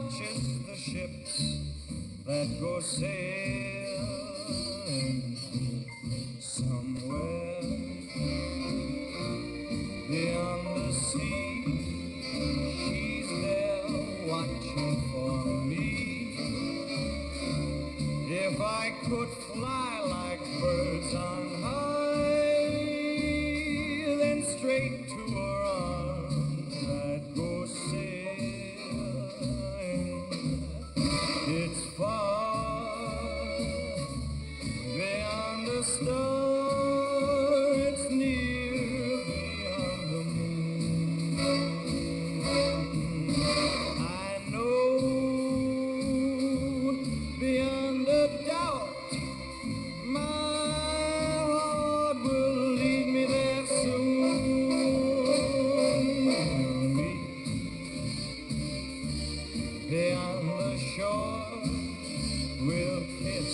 watches the ships that go sailing somewhere beyond the sea. She's there watching for me. If I could fly like birds on high, then straight to her arms I'd go sailing. It's far beyond the star, it's near beyond the moon. I know beyond a doubt my heart will lead me there soon. We'll meet beyond the shore, we'll kiss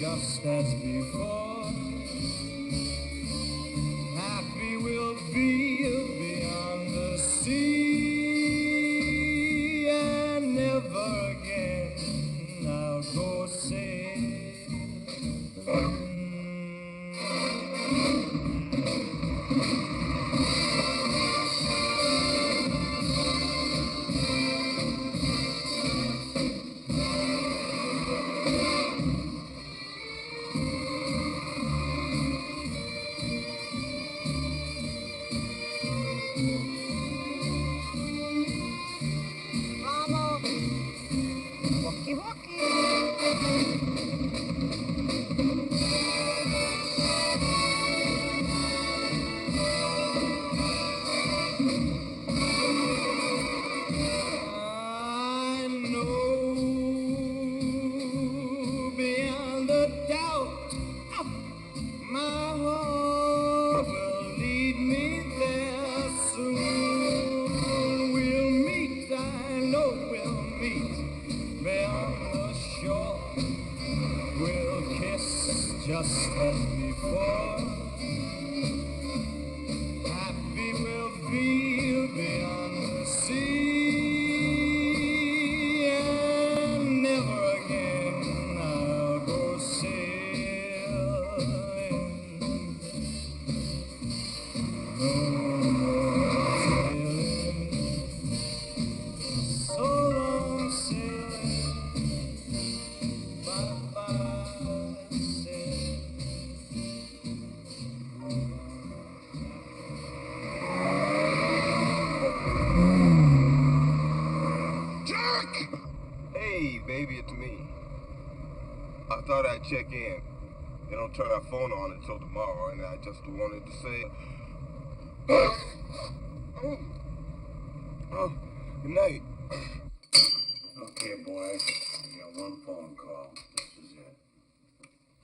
just as before. Happy we'll be beyond the sea, and never again I'll go sailing. Mama, walkie walkie. I know beyond a doubt my heart will lead me there soon. We'll meet, I know we'll meet beyond the shore. We'll kiss just as before. Happy we'll be beyond the sea, and never again I'll go sailing. No more sailing, so long sailing, bye-bye sailing. Jack! Hey, baby, it's me. I thought I'd check in. They don't turn our phone on until tomorrow, and I just wanted to say... Oh, good night. Okay, boy. You got one phone call. This is it.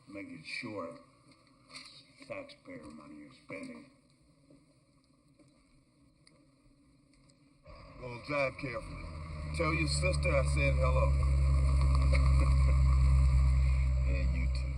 Make it short. It's taxpayer money you're spending. Well, drive carefully. Tell your sister I said hello. And you too.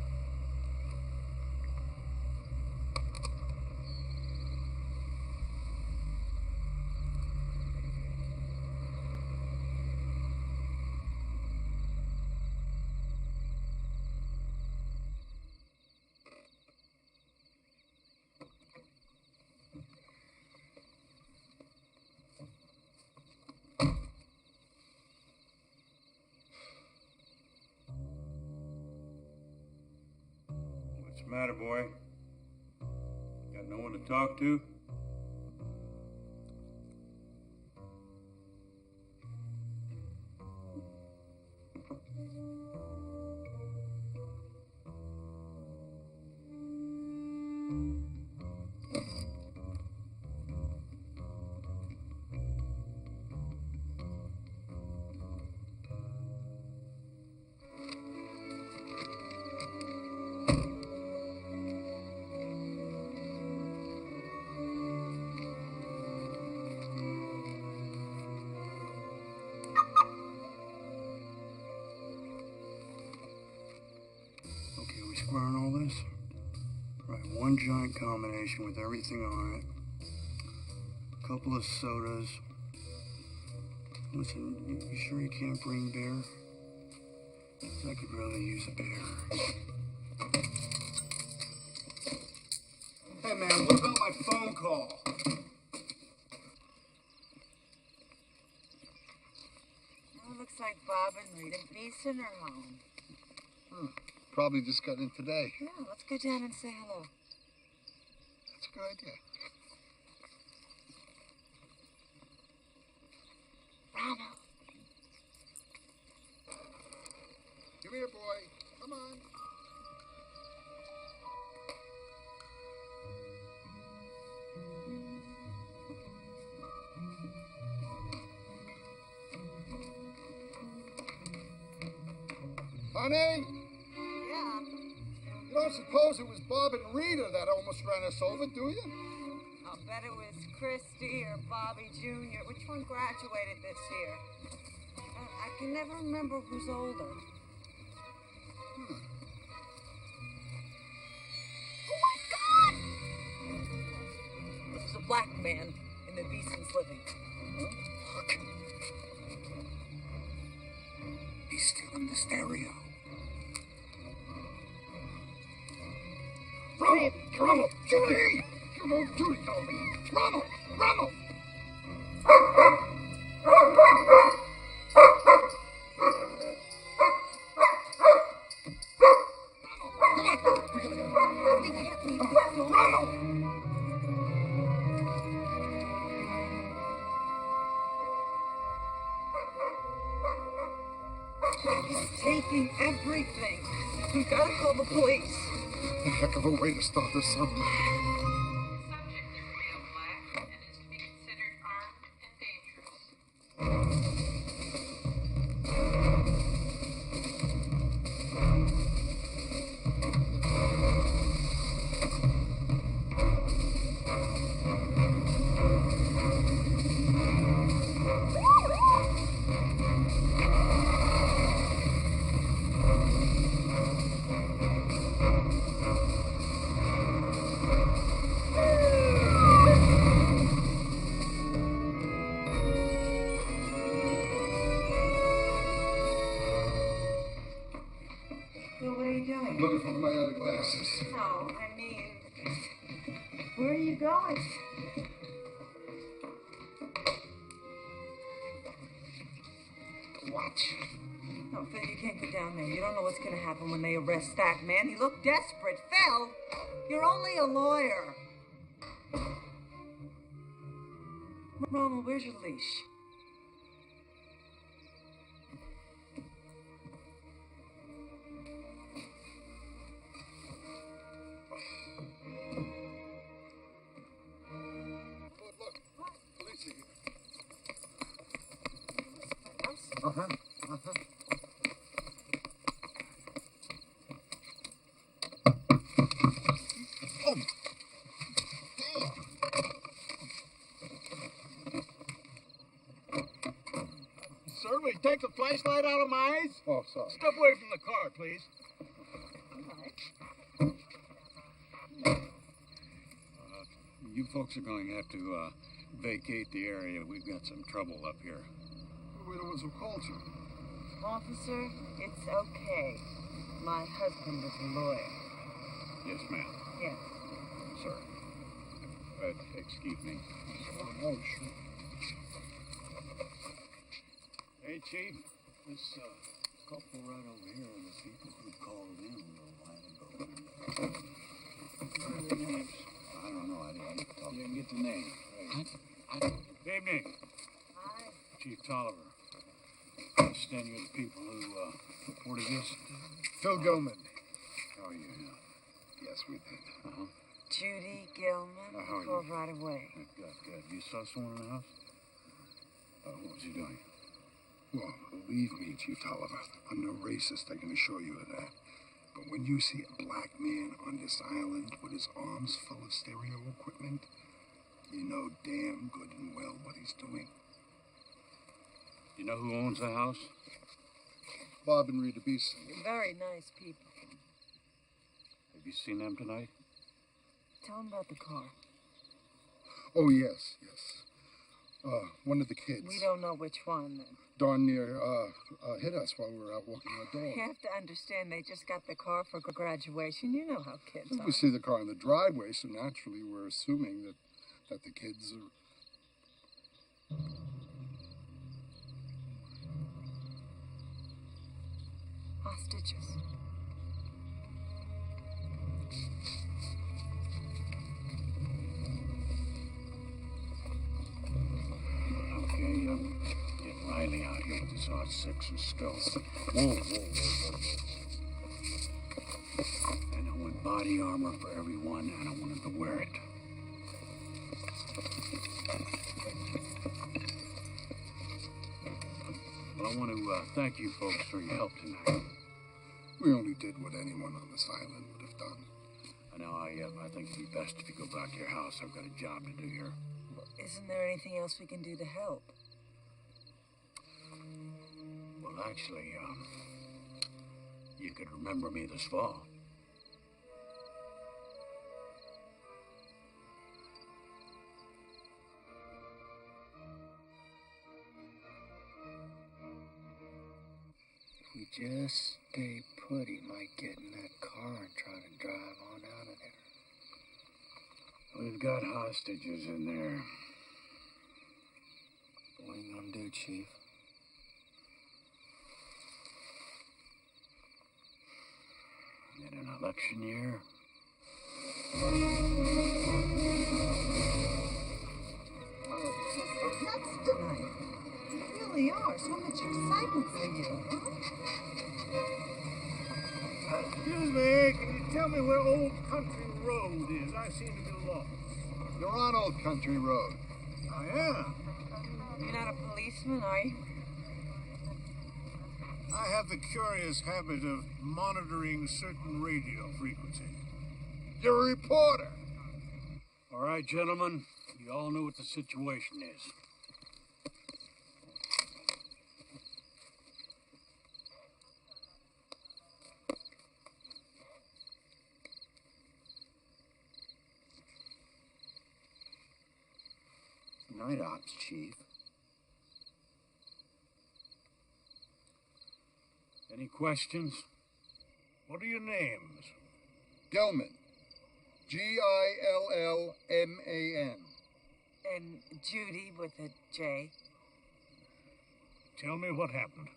What's the matter, boy? Got no one to talk to? Squaring all this? Right, one giant combination with everything on it. A couple of sodas. Listen, you sure you can't bring bear? I could really use a bear. Hey, man, what about my phone call? Well, looks like Bob and Rita Beeson are home. Probably just got in today. Yeah, let's go down and say hello. That's a good idea. Ronald. Come here, boy. Come on. Honey? Yeah. You don't suppose it was Bob and Rita that almost ran us over, do you? I'll bet it was Christy or Bobby Jr. Which one graduated this year? I can never remember who's older. Oh my God! There's a black man in the Beeson's living. Look. He's still in the stereo. Ronald! Judy! Judy told me. Ronald! He's taking everything. We've got to call the police. A heck of a way to start the summer. Subject is male black and is to be considered armed and dangerous. Well, what are you doing? Looking for my other glasses. No, I mean, where are you going? Watch. No, Phil, you can't go down there. You don't know what's going to happen when they arrest that man. He looked desperate. Phil, you're only a lawyer. Ronald, where's your leash? Look. Police are here. House? Oh. Sir, will you take the flashlight out of my eyes? Oh, sorry. Step away from the car, please. You folks are going to have to vacate the area. We've got some trouble up here. We're the ones who called you. Officer, it's okay. My husband is a lawyer. Yes, ma'am. Yes. Sir. Excuse me. Oh, sure. Hey, Chief. This couple right over here are the people who called in a little while ago. What are their names? I don't know. I didn't get to talk. You didn't get the name. Right. Good evening. Hi. Chief Tolliver. I understand you're the people who reported this. Phil Gilman. How are you? Yes, we did. Uh-huh. Judy Gilman. How are you? Called right away. Good. You saw someone in the house? What was he doing? Well, believe me, Chief Tolliver, I'm no racist, I can assure you of that. But when you see a black man on this island with his arms full of stereo equipment, you know damn good and well what he's doing. You know who owns the house? Bob and Rita Beeson. Very nice people. Have you seen them tonight? Tell him about the car. Oh, yes. One of the kids. We don't know which one. Darn near hit us while we were out walking our dog. You have to understand, they just got the car for graduation. You know how kids are. We see the car in the driveway, so naturally we're assuming that the kids are... Hostages. Okay, get Riley out here with his R6 and skulls. Whoa. And I want body armor for everyone, and I want them to wear it. Well, I want to thank you folks for your help tonight. We only did what anyone on this island would have done. I know, I think it'd be best if you go back to your house. I've got a job to do here. Isn't there anything else we can do to help? Well, actually, you could remember me this fall. If we just stay put, he might get in that car and try to drive on out of there. We've got hostages in there. What are you gonna do, Chief? In an election year? Nuts tonight. You really are. So much excitement for you. Excuse me, can you tell me where Old Country Road is? I seem to be lost. You're on Old Country Road. I am. You're not a policeman, are you? I have the curious habit of monitoring certain radio frequencies. You're a reporter. All right, gentlemen, you all know what the situation is. Night ops, Chief. Any questions? What are your names? Gilman. Gillman. And Judy with a J. Tell me what happened.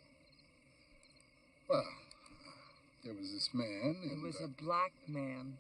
Well, there was this man. It was a black man.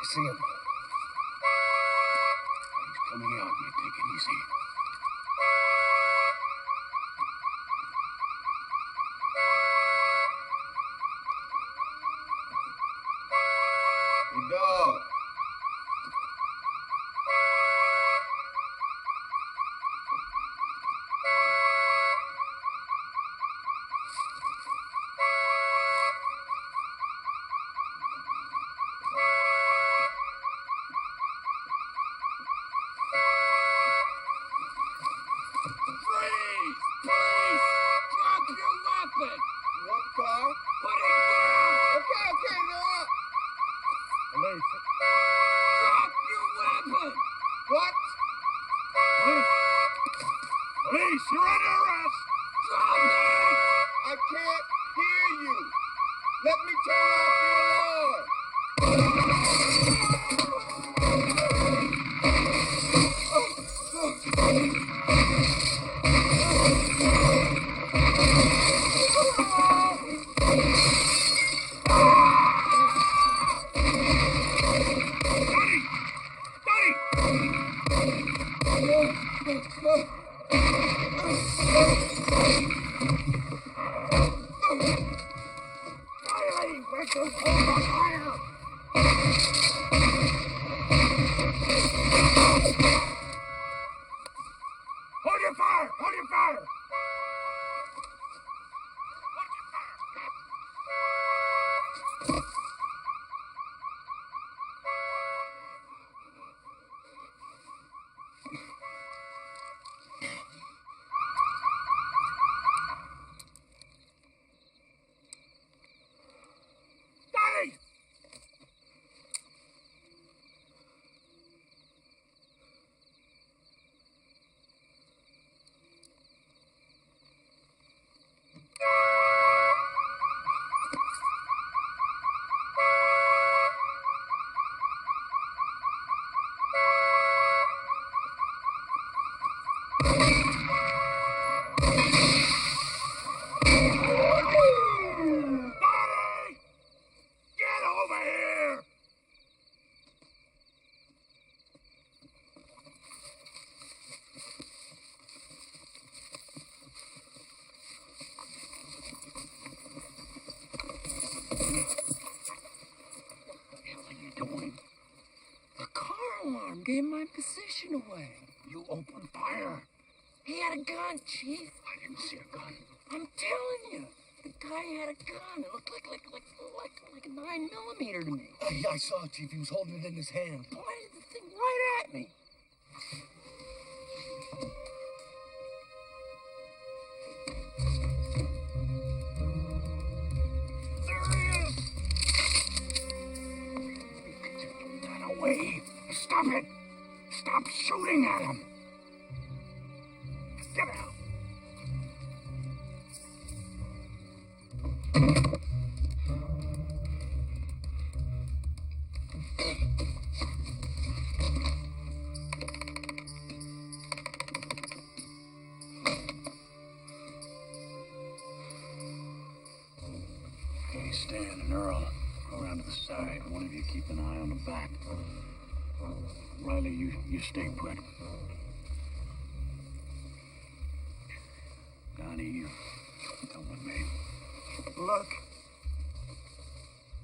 I see him. He's coming out, man. Take it easy. Hey, dog. car. Put it down! Okay, they're up. Police. Drop your weapon! What? Police, you're under arrest! Drop it! I can't hear you. Let me turn off the alarm. Hold your fire! Hold your fire! Daddy! Daddy! Get over here! What the hell are you doing? The car alarm gave my position away. You opened fire. He had a gun, Chief. I didn't see a gun. I'm telling you. The guy had a gun. It looked like a 9mm to me. I saw it, Chief. He was holding it in his hand. Pointed the thing right at me. There he is! Take that away. Stop it! Stop shooting at him! Get out! Okay, Stan and Earl, go around to the side. One of you keep an eye on the back. Riley, you stay put. Donnie, you come with me. Look.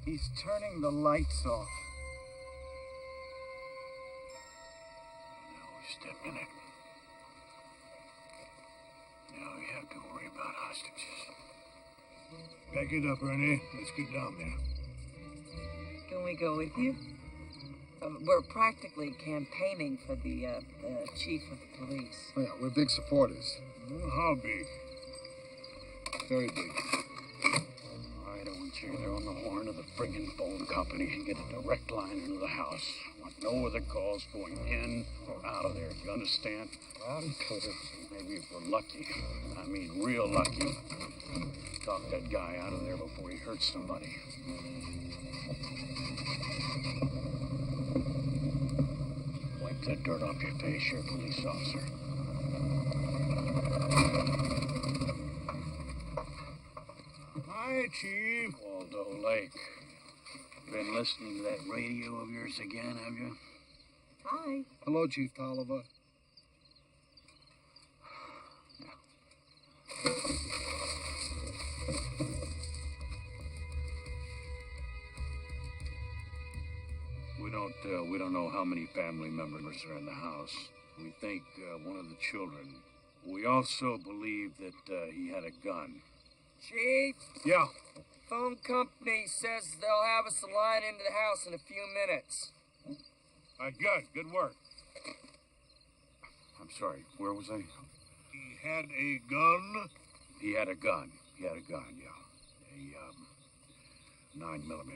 He's turning the lights off. Now we step in it. Now we have to worry about hostages. Back it up, Ernie. Let's get down there. Can we go with you? We're practically campaigning for the chief of the police. Oh, yeah, we're big supporters. Well, how big? Very big. All right, I want you there on the horn of the friggin' phone company and get a direct line into the house. I want no other calls going in or out of there. You understand? Loud and clear. Maybe if we're lucky, I mean real lucky, talk that guy out of there before he hurts somebody. Wipe that dirt off your face, you're a police officer. Hi, Chief. Waldo Lake. Been listening to that radio of yours again, have you? Hi. Hello, Chief Tolliver. We don't know how many family members are in the house. We think one of the children. We also believe that he had a gun. Chief, Yeah. phone company says they'll have us a line into the house in a few minutes. Good work. I'm sorry, where was I? He had a gun. He had a gun. Yeah. 9mm.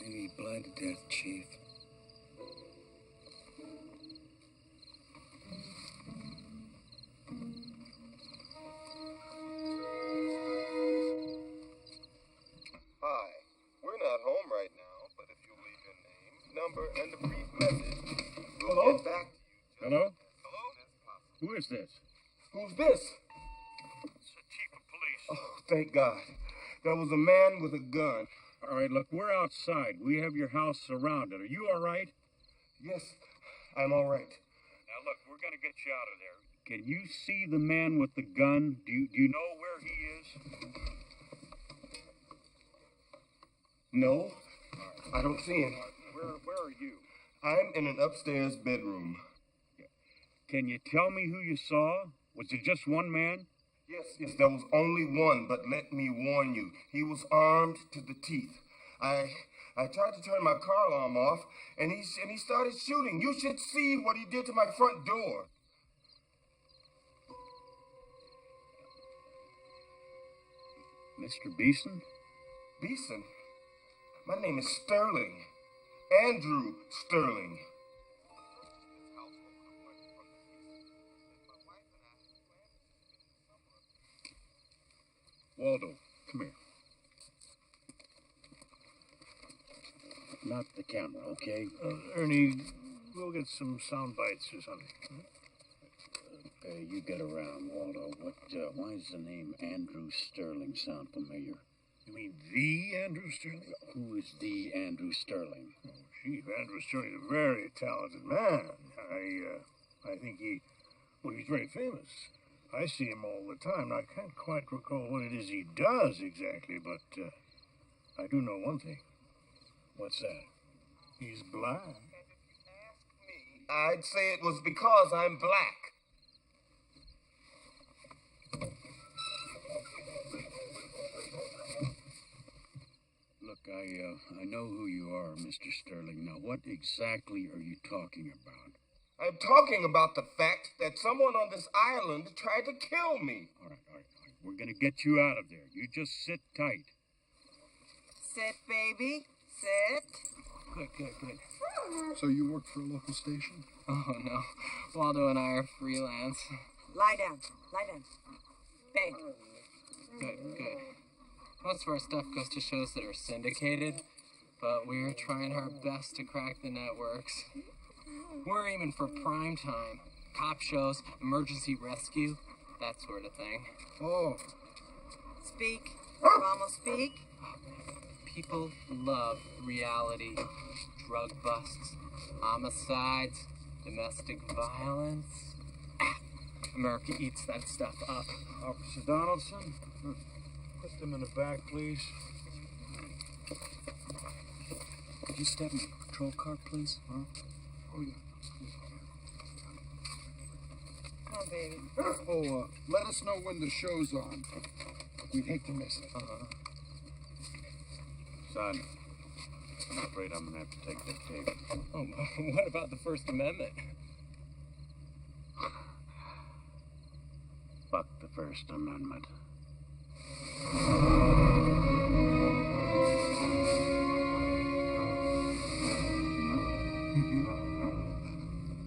Maybe he bled to death, Chief. Hi, we're not home right now, but if you leave your name, number, and a brief message, we'll get back to you. Hello? Hello? Who is this? Who's this? It's the chief of police. Oh, thank God. That was a man with a gun. All right, look, we're outside. We have your house surrounded. Are you all right? Yes, I'm all right. Now, look, we're going to get you out of there. Can you see the man with the gun? Do you know where he is? No, I don't see him. Where are you? I'm in an upstairs bedroom. Can you tell me who you saw? Was it just one man? Yes, there was only one, but let me warn you, he was armed to the teeth. I tried to turn my car alarm off, and he started shooting. You should see what he did to my front door. Mr. Beeson? Beeson? My name is Sterling. Andrew Sterling. Waldo, come here. Not the camera, okay? Ernie, we'll get some sound bites or something. Okay, you get around, Waldo. Why does the name Andrew Sterling sound familiar? You mean the Andrew Sterling? Who is the Andrew Sterling? Oh, Chief, Andrew Sterling is a very talented man. I think he's very famous. I see him all the time. Now, I can't quite recall what it is he does exactly, but I do know one thing. What's that? He's black. I'd say it was because I'm black. Look, I know who you are, Mr. Sterling. Now, what exactly are you talking about? I'm talking about the fact that someone on this island tried to kill me. All right. We're going to get you out of there. You just sit tight. Sit, baby. Sit. Good. So you work for a local station? Oh, no. Waldo and I are freelance. Lie down. Beg. Good. Most of our stuff goes to shows that are syndicated, but we're trying our best to crack the networks. We're aiming for prime time, cop shows, emergency rescue, that sort of thing. Oh. Speak. Vamos, speak. People love reality. Drug busts, homicides, domestic violence. America eats that stuff up. Officer Donaldson, put them in the back, please. Could you step in the patrol car, please? Huh? Oh, yeah. Come on, baby. Oh, let us know when the show's on. We'd hate to miss it. Son, I'm afraid I'm going to have to take that tape. Oh, what about the First Amendment? Fuck the First Amendment.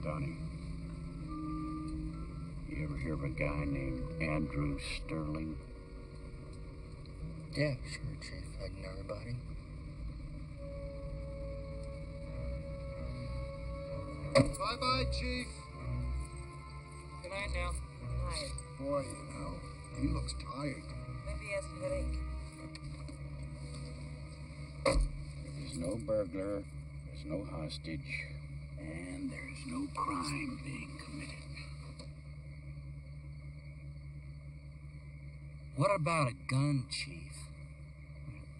Donnie, you ever hear of a guy named Andrew Sterling? Yeah, sure, Chief. I know everybody. Bye-bye, Chief. Good night now. Night. Boy, he looks tired. Maybe he has a headache. There's no burglar, there's no hostage, and there's no crime being committed. What about a gun, Chief?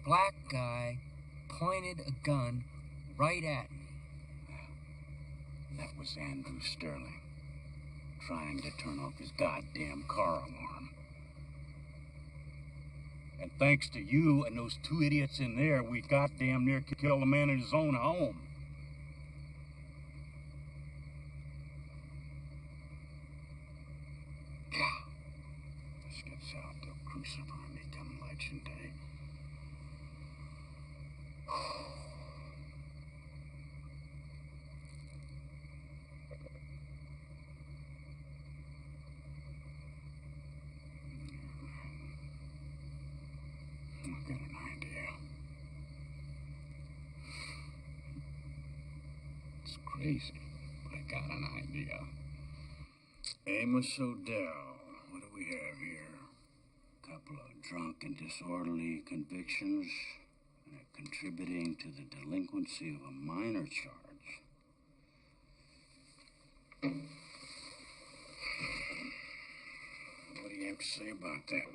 Black guy pointed a gun right at me. That was Andrew Sterling, trying to turn off his goddamn car alarm. And thanks to you and those two idiots in there, we goddamn near killed a man in his own home. This gets out, they'll crucify me come election day. I've got an idea. It's crazy, but I got an idea. Amos O'Dell, what do we have here? A couple of drunk and disorderly convictions, contributing to the delinquency of a minor charge. What do you have to say about that?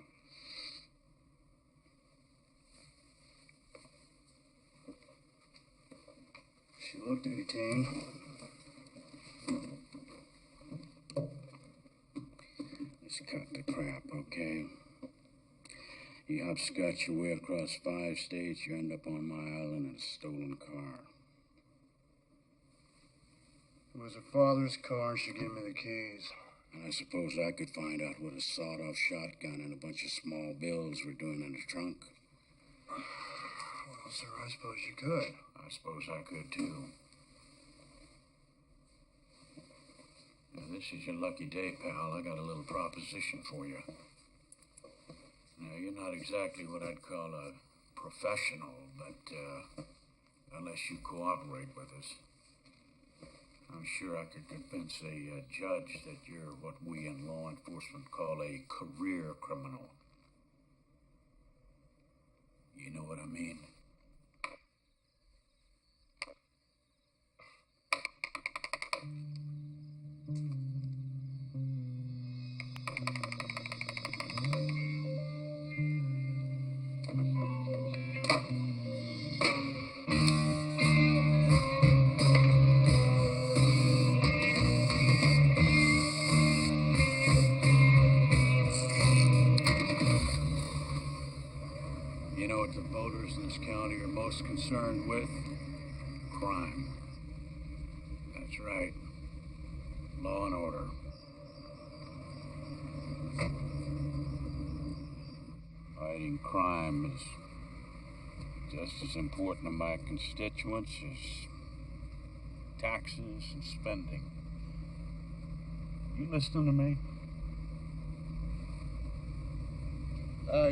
She looked 18. Let's cut the crap, okay? You hopscotch your way across 5 states, you end up on my island in a stolen car. It was her father's car. She gave me the keys. And I suppose I could find out what a sawed-off shotgun and a bunch of small bills were doing in the trunk. Well, sir, I suppose you could. I suppose I could, too. Now, this is your lucky day, pal. I got a little proposition for you. Now, you're not exactly what I'd call a professional, but unless you cooperate with us, I'm sure I could convince a judge that you're what we in law enforcement call a career criminal. You know what I mean? You know what the voters in this county are most concerned with? Crime. That's right. Law and order. Fighting crime is just as important to my constituents as taxes and spending. You listening to me?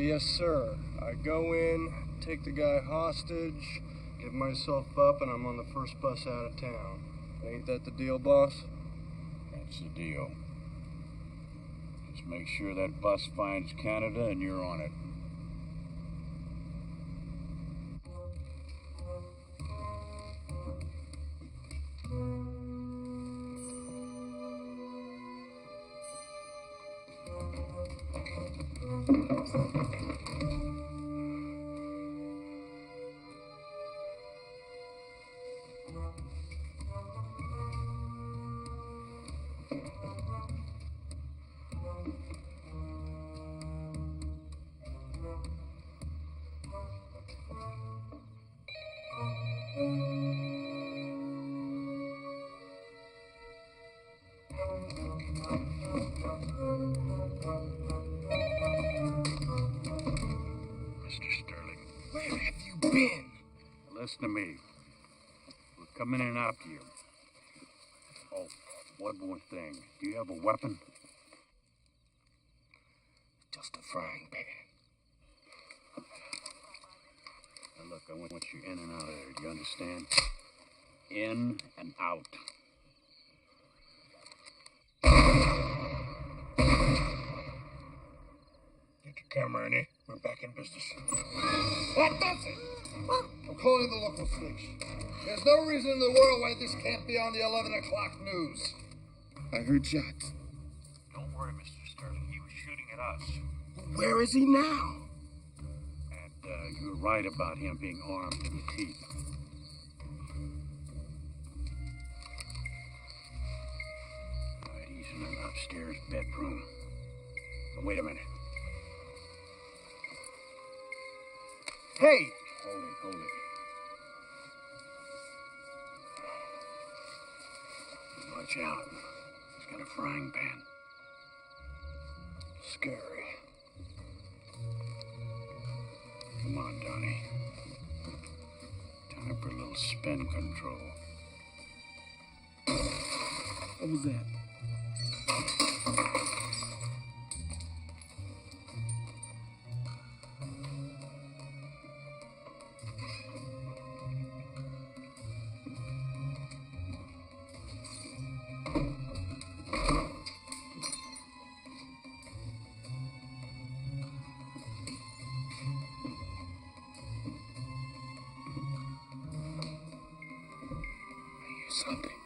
Yes, sir. I go in, take the guy hostage, give myself up, and I'm on the first bus out of town. Ain't that the deal, boss? That's the deal. Just make sure that bus finds Canada and you're on it. Listen to me. We're coming in after you. Oh, one more thing. Do you have a weapon? Just a frying pan. Now look, I want you in and out of there. Do you understand? In and out. Get your camera in here. We're back in business. What does it? I'm calling the local station. There's no reason in the world why this can't be on the 11 o'clock news. I heard shots. Don't worry, Mr. Sterling. He was shooting at us. Where is he now? And you're right about him being armed to the teeth. All right, he's in an upstairs bedroom. But wait a minute. Hey! Hold it. Watch out. He's got a frying pan. Scary. Come on, Donnie. Time for a little spin control. What was that? Something.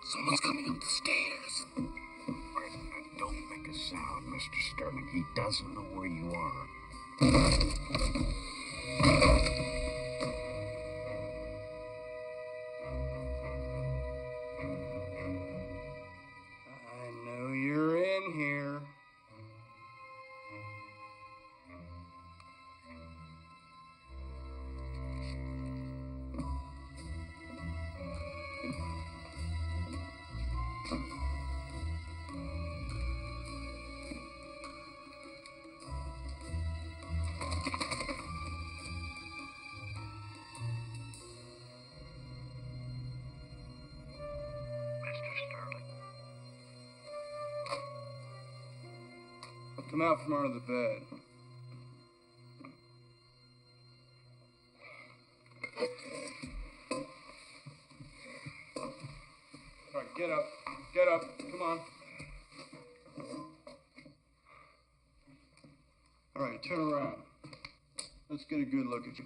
Someone's coming up the stairs. Don't make a sound, Mr. Sterling. He doesn't know where you are. I know you're in here. Come out from under the bed. All right, get up. Get up. Come on. All right, turn around. Let's get a good look at you.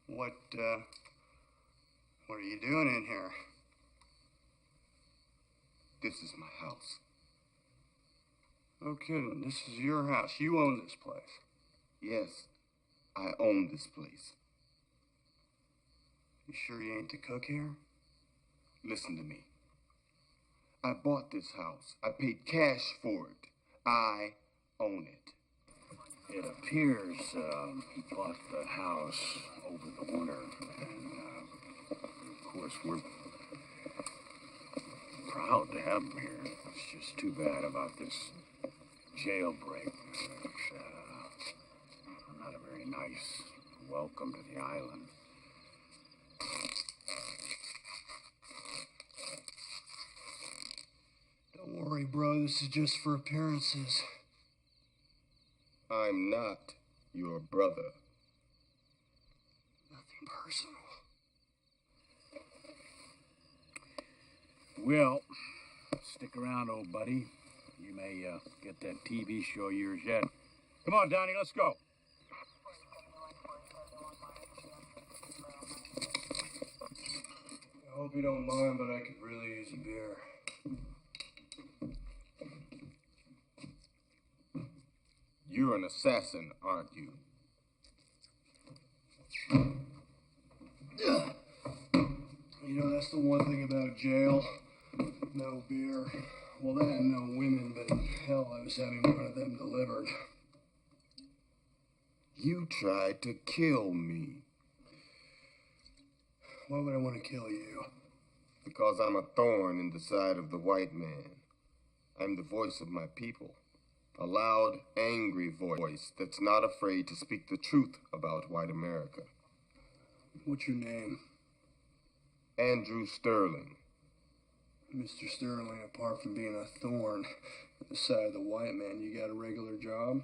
What are you doing in here? This is my house. No kidding. This is your house. You own this place. Yes, I own this place. You sure you ain't the cook here? Listen to me. I bought this house. I paid cash for it. I own it. It appears he bought the house over the winter. And, of course, we're proud to have him here. It's just too bad about this jailbreak. It's not a very nice welcome to the island. Don't worry, bro. This is just for appearances. I'm not your brother. Nothing personal. Well, stick around, old buddy. You may get that TV show of yours yet. Come on, Donnie, let's go. I hope you don't mind, but I could really use a beer. You're an assassin, aren't you? You know, that's the one thing about jail. No beer. Well, that and no women, but hell, I was having one of them delivered. You tried to kill me. Why would I want to kill you? Because I'm a thorn in the side of the white man. I'm the voice of my people. A loud, angry voice that's not afraid to speak the truth about white America. What's your name? Andrew Sterling. Mr. Sterling, apart from being a thorn in the side of the white man, you got a regular job?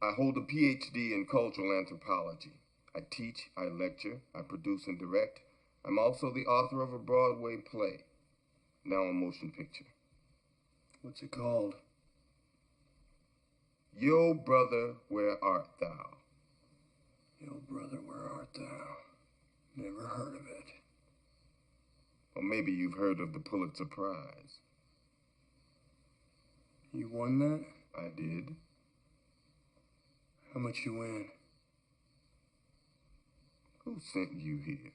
I hold a PhD in cultural anthropology. I teach, I lecture, I produce and direct. I'm also the author of a Broadway play, now a motion picture. What's it called? Yo, brother, where art thou? Yo, brother, where art thou? Never heard of it. Or maybe you've heard of the Pulitzer Prize. You won that? I did. How much you win? Who sent you here?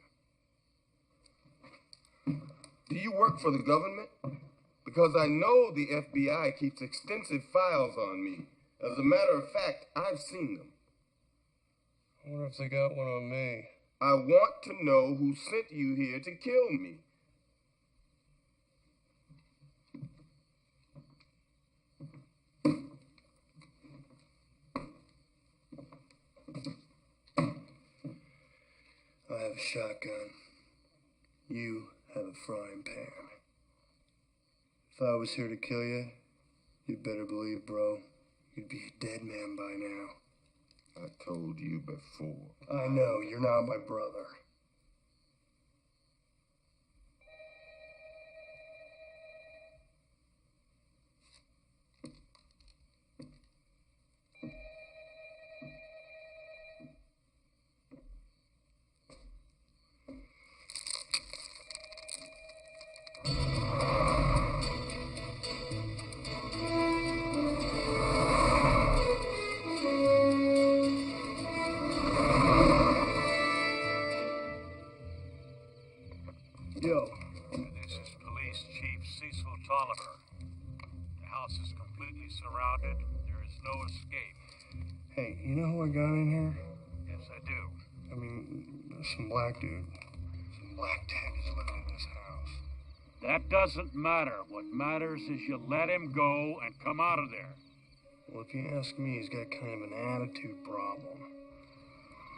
you work for the government? Because I know the FBI keeps extensive files on me. As a matter of fact, I've seen them. I wonder if they got one on me. I want to know who sent you here to kill me. I have a shotgun. You have a frying pan. If I was here to kill you, you'd better believe, bro, you'd be a dead man by now. I told you before. I know, you're not my brother. Yo. This is Police Chief Cecil Tolliver. The house is completely surrounded. There is no escape. Hey, you know who I got in here? Yes, I do. I mean, some black dude. Some black dad is living in this house. That doesn't matter. What matters is you let him go and come out of there. Well, if you ask me, he's got kind of an attitude problem.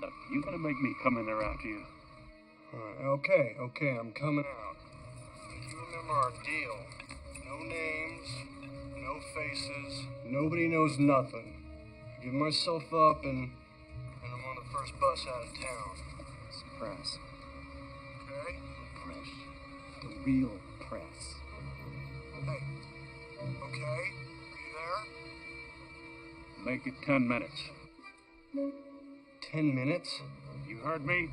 Look, you gonna make me come in there after you? Okay, I'm coming out. You remember our deal. No names, no faces, nobody knows nothing. I give myself up and I'm on the first bus out of town. Press. Okay? Press. The real press. Hey, okay? Are you there? Make it 10 minutes. 10 minutes? You heard me?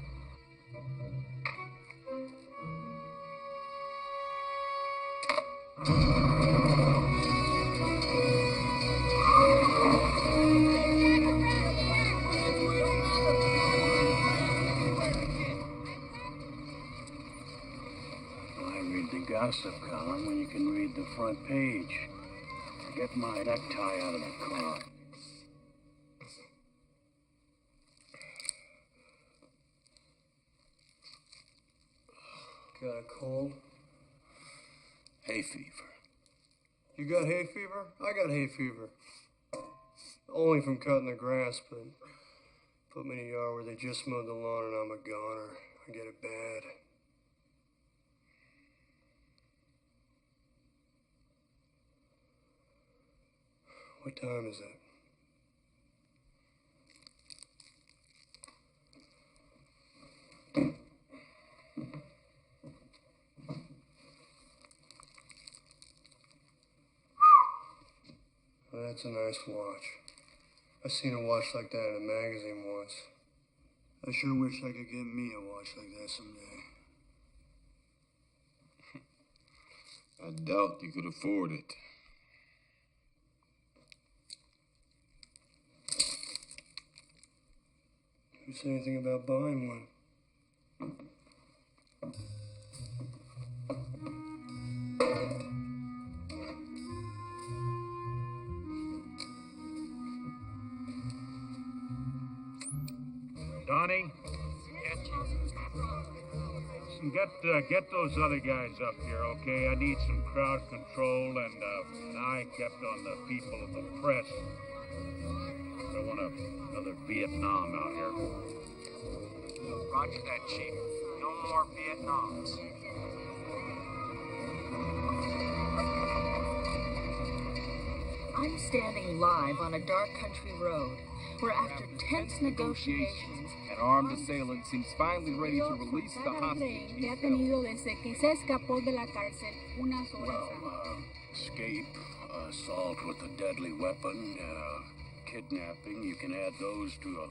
Gossip column when you can read the front page. Get my necktie out of the car. Got a cold? Hay fever. You got hay fever? I got hay fever. Only from cutting the grass, but put me in a yard where they just mowed the lawn and I'm a goner. I get it bad. What time is it? Well, that's a nice watch. I seen a watch like that in a magazine once. I sure wish I could get me a watch like that someday. I doubt you could afford it. Who said anything about buying one? Donnie? Get those other guys up here, okay? I need some crowd control and an eye kept on the people of the press. I don't want another Vietnam out here. Roger that, Chief. No more Vietnams. I'm standing live on a dark country road where after tense negotiations, an armed assailant seems finally ready to release the hostage he's held. Escape, assault with a deadly weapon, kidnapping. You can add those to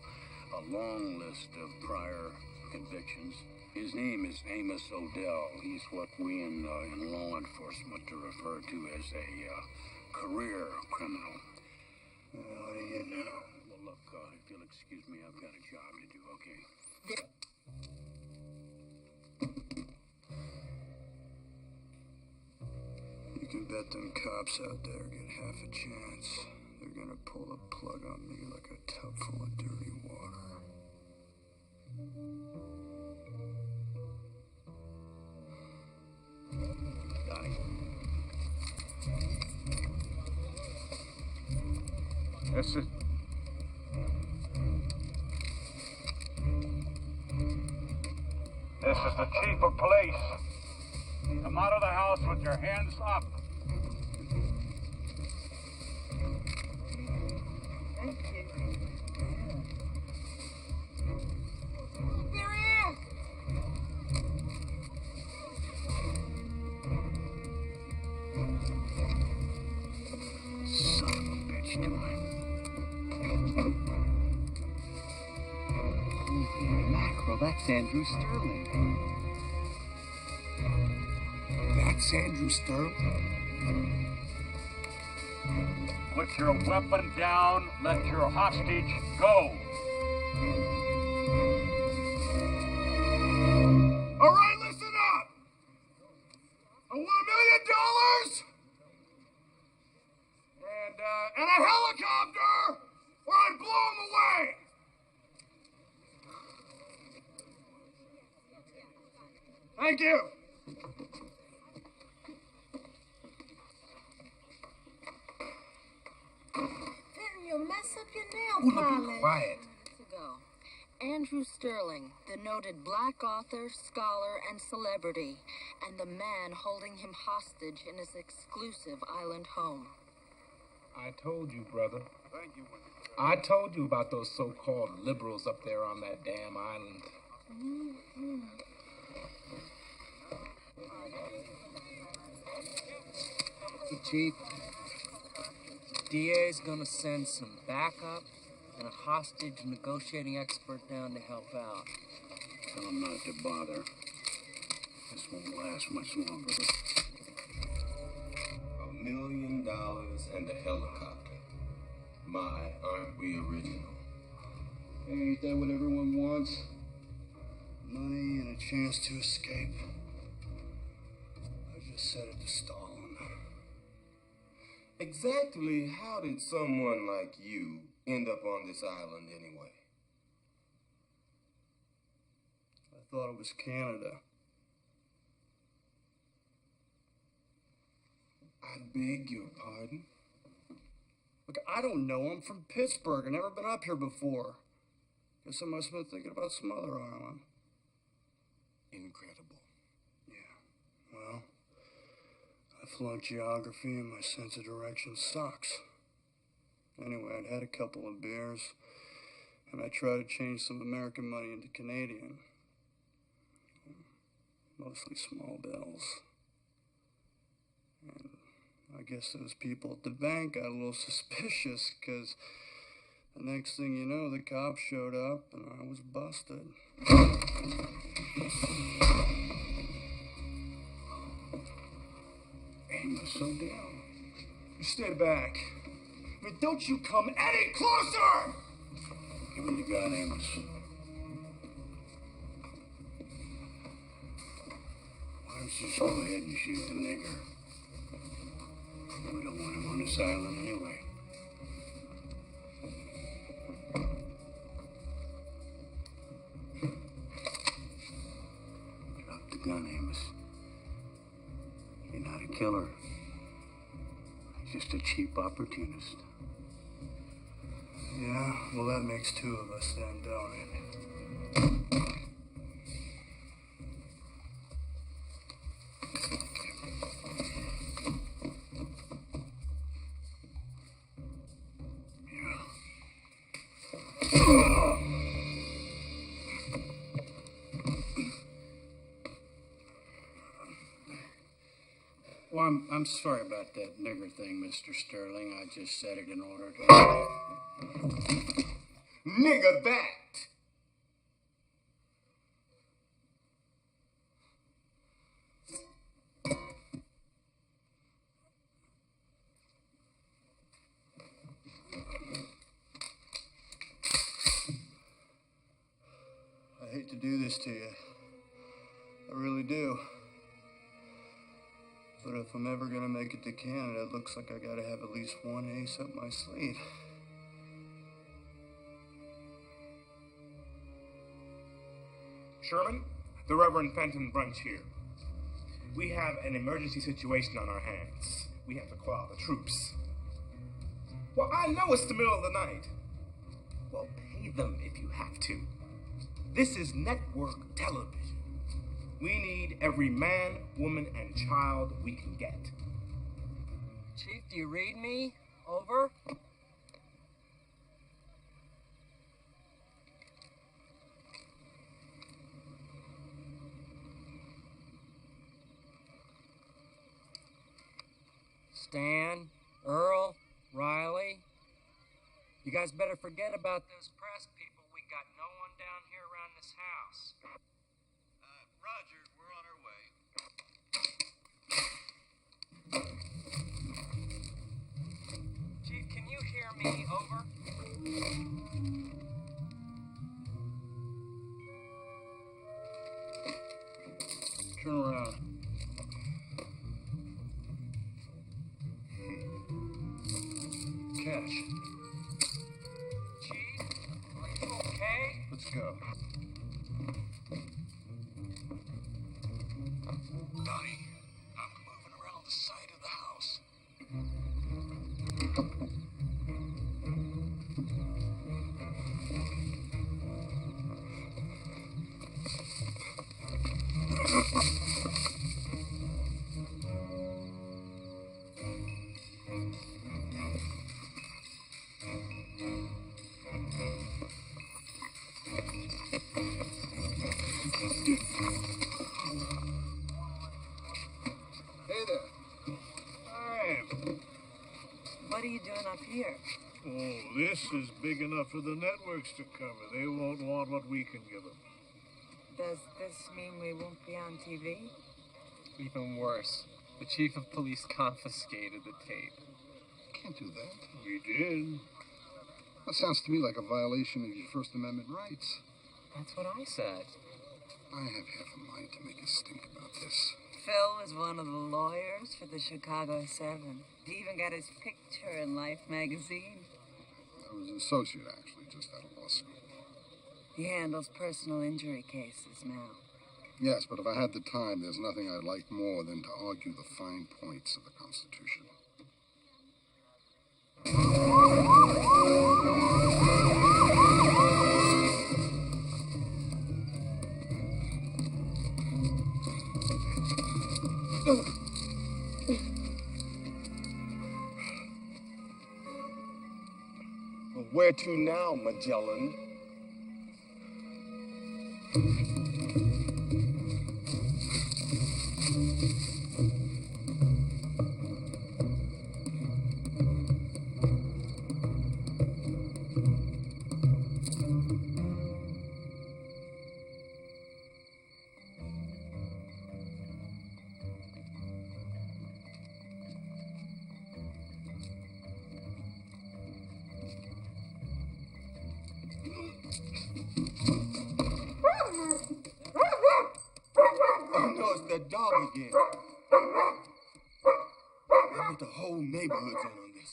a long list of prior convictions. His name is Amos Odell. He's what we in law enforcement refer to as a career criminal. What do you know? Well, look, if you'll excuse me, I've got a job to do, okay? bet them cops out there get half a chance. They're gonna pull the plug on me like a tub full of dirty water. Donnie. This is... This is the chief of police. Come out of the house with your hands up. Thank you. There he is! Son of a bitch, do I? Holy mackerel, that's Andrew Sterling. That's Andrew Sterling? Put your weapon down. Let your hostage go. All right, listen up! I want $1 million and a helicopter, or I'd blow him away! Thank you! You'll mess up your nail Be polish. quiet. Ago, Andrew Sterling, the noted black author, scholar, and celebrity, and the man holding him hostage in his exclusive island home. I told you, brother. Thank you. I told you about those so-called liberals up there on that damn island. Hey, Chief. DA's gonna send some backup and a hostage negotiating expert down to help out. Tell him not to bother. This won't last much longer. $1 million and a helicopter. My, aren't we original? Ain't that what everyone wants? Money and a chance to escape. I just said it to Stalin. Exactly how did someone like you end up on this island anyway? I thought it was Canada. I beg your pardon? Look, I don't know. I'm from Pittsburgh. I've never been up here before. Guess I must have been thinking about some other island. Incredible. Yeah, well, I flunked geography and my sense of direction sucks. Anyway, I'd had a couple of beers, and I tried to change some American money into Canadian. Mostly small bills. And I guess those people at the bank got a little suspicious, because the next thing you know, the cops showed up and I was busted. Amos, so down. You stay back. I mean, don't you come any closer! Give me the gun, Amos. Why don't you just go ahead and shoot the nigger? We don't want him on this island anyway. Drop the gun, Amos. You're not a killer. Just a cheap opportunist. Yeah, well, that makes two of us then, don't it? Well, I'm sorry about that nigger thing, Mr. Sterling. I just said it in order to... Nigga that! I hate to do this to you. I really do. But if I'm ever gonna make it to Canada, it looks like I gotta have at least one ace up my sleeve. Sherman, the Reverend Fenton Brunch here. We have an emergency situation on our hands. We have to call the troops. Well, I know it's the middle of the night. Well, pay them if you have to. This is network television. We need every man, woman, and child we can get. Chief, do you read me? Over? Stan, Earl, Riley. You guys better forget about those press people. We got no one down here around this house. Roger, we're on our way. Chief, can you hear me? Over? Turn around. Catch. Chief, are you okay? Let's go. Donnie, I'm moving around the side of the house. Hey there. Hi. What are you doing up here? Oh, this is big enough for the networks to cover. They won't want what we can give them. Does this mean we won't be on TV? Even worse, the chief of police confiscated the tape. Can't do that. We did. That sounds to me like a violation of your First Amendment rights. That's what I said. I have half a mind to make a stink about this. Phil was one of the lawyers for the Chicago 7. He even got his picture in Life magazine. I was an associate, actually, just out of law school. He handles personal injury cases now. Yes, but if I had the time, there's nothing I'd like more than to argue the fine points of the Constitution. Well, where to now, Magellan? Oh no, it's that dog again. I bet the whole neighborhood's in on this.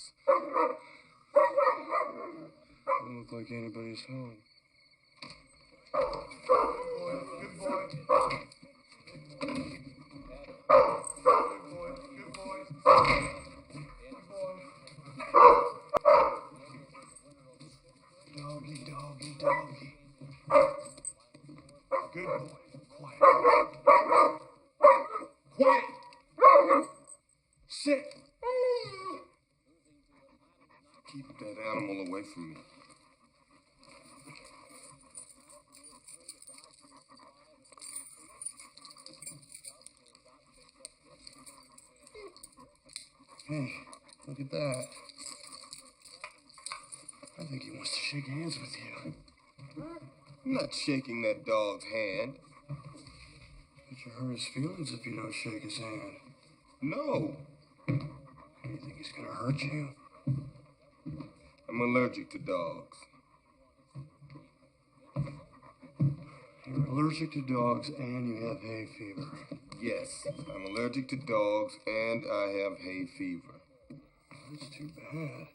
Don't look like anybody's home. Good boy. Good boy. Doggy, doggy, doggy. Good boy. Quiet. Quiet. Sit. Keep that animal away from me. Hey, look at that. I think he wants to shake hands with you. I'm not shaking that dog's hand. But you hurt his feelings if you don't shake his hand. No. You think he's gonna hurt you? I'm allergic to dogs. You're allergic to dogs and you have hay fever. Yes, I'm allergic to dogs and I have hay fever. That's too bad.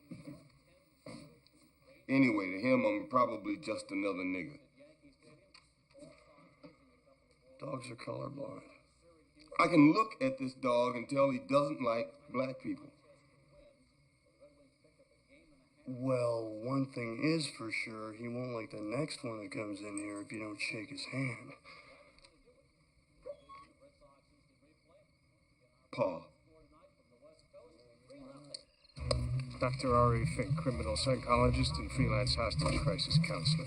Anyway, to him, I'm probably just another nigger. Dogs are colorblind. I can look at this dog and tell he doesn't like black people. Well, one thing is for sure, he won't like the next one that comes in here if you don't shake his hand. Paul. Dr. R.A. Fink, criminal psychologist and freelance hostage crisis counselor.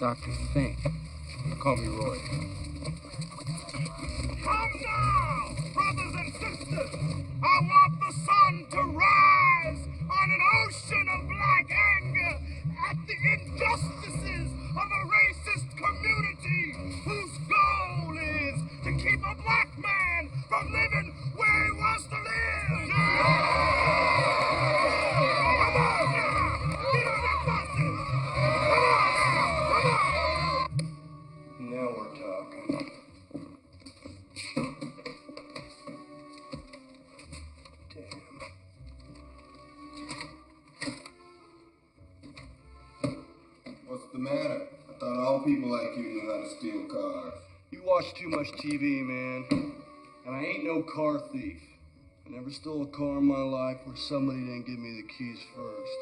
Dr. Fink. Call me Roy. Come now, brothers and sisters. I want the sun to rise on an ocean of black anger at the injustices of a racist community whose goal is to keep a black man from living where he wants to live. Come on now, get on that buses. Come on now, come on. Now we're talking. What's the matter? I thought all people like you knew how to steal cars. You watch too much TV, man. And I ain't no car thief. I never stole a car in my life where somebody didn't give me the keys first.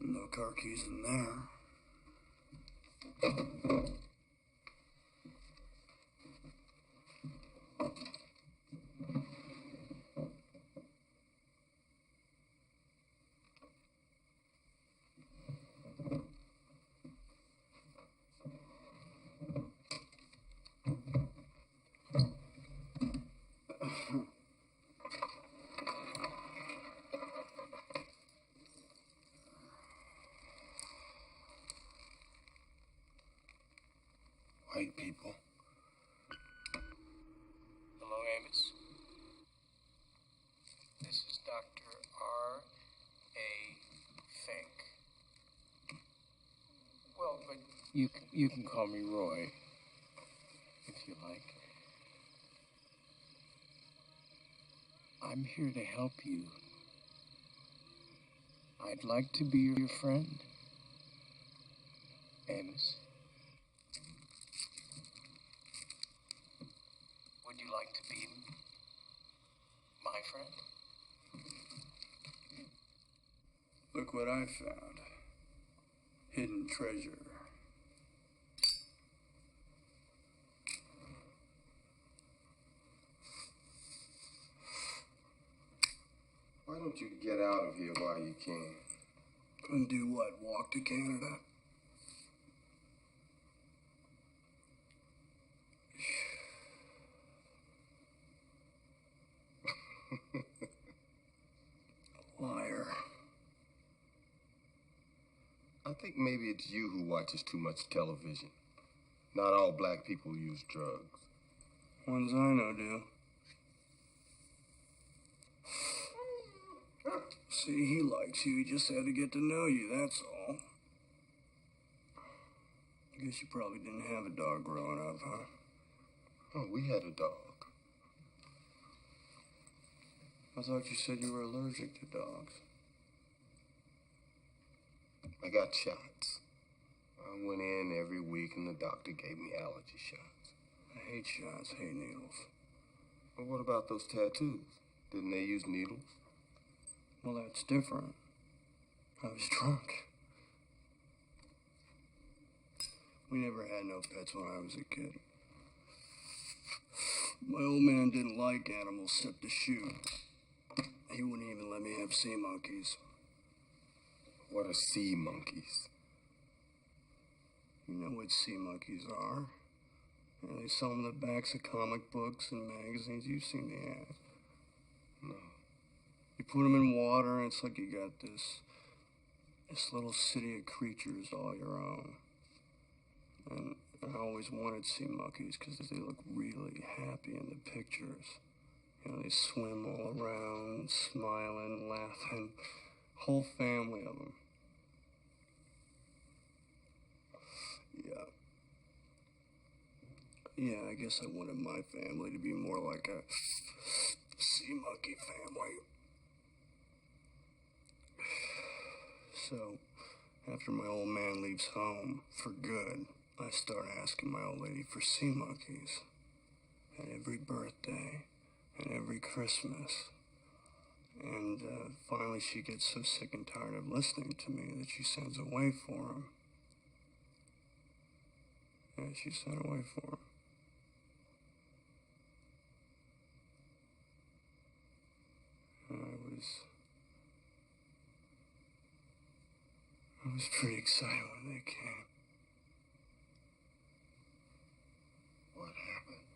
No car keys in there. White people. Hello, Amos. This is Dr. R.A. Fink. Well, but you can call me Roy, if you like. I'm here to help you. I'd like to be your friend, Amos. Would you like to be my friend? Look what I found. Hidden treasure. Why don't you get out of here while you can? And do what? Walk to Canada? Liar. I think maybe it's you who watches too much television. Not all black people use drugs. Ones I know do. See, he likes you. He just had to get to know you, that's all. I guess you probably didn't have a dog growing up, huh? Oh, we had a dog. I thought you said you were allergic to dogs. I got shots. I went in every week and the doctor gave me allergy shots. I hate shots, hate needles. Well, what about those tattoos? Didn't they use needles? Well, that's different. I was drunk. We never had no pets when I was a kid. My old man didn't like animals except to shoot. He wouldn't even let me have sea monkeys. What are sea monkeys? You know what sea monkeys are. You know, they sell them in the backs of comic books and magazines. You've seen the ads. No. You put them in water, and it's like you got this little city of creatures all your own. And I always wanted sea monkeys because they look really happy in the pictures. You know, they swim all around, smiling, laughing. Whole family of them. Yeah, I guess I wanted my family to be more like a sea monkey family. So, after my old man leaves home for good, I start asking my old lady for sea monkeys. At every birthday, and every Christmas. And finally she gets so sick and tired of listening to me that she sends away for him. Yeah, she sent away for him. And I was pretty excited when they came. What happened?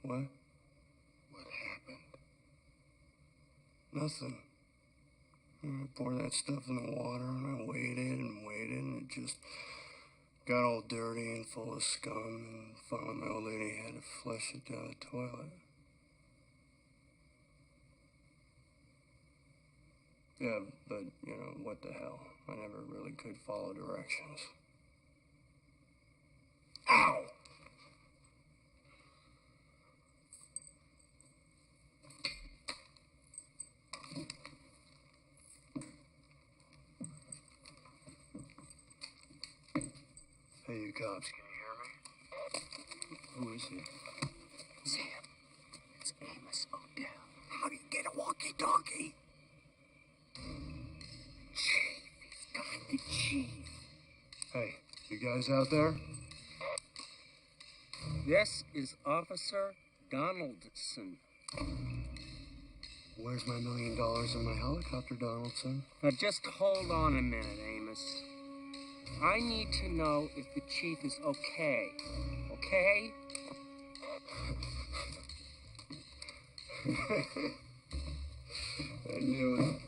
What? What happened? Nothing. I poured that stuff in the water and I waited and it just got all dirty and full of scum, and finally my old lady had to flush it down the toilet. Yeah, but, you know, what the hell. I never really could follow directions. Ow! Hey, you cops, can you hear me? Who is he? Sam, it's Amos O'Dell. How do you get a walkie-talkie? Chief, he's got the chief. Hey, you guys out there? This is Officer Donaldson. Where's my $1 million in my helicopter, Donaldson? Now just hold on a minute, Amos. I need to know if the chief is okay. Okay? I knew it.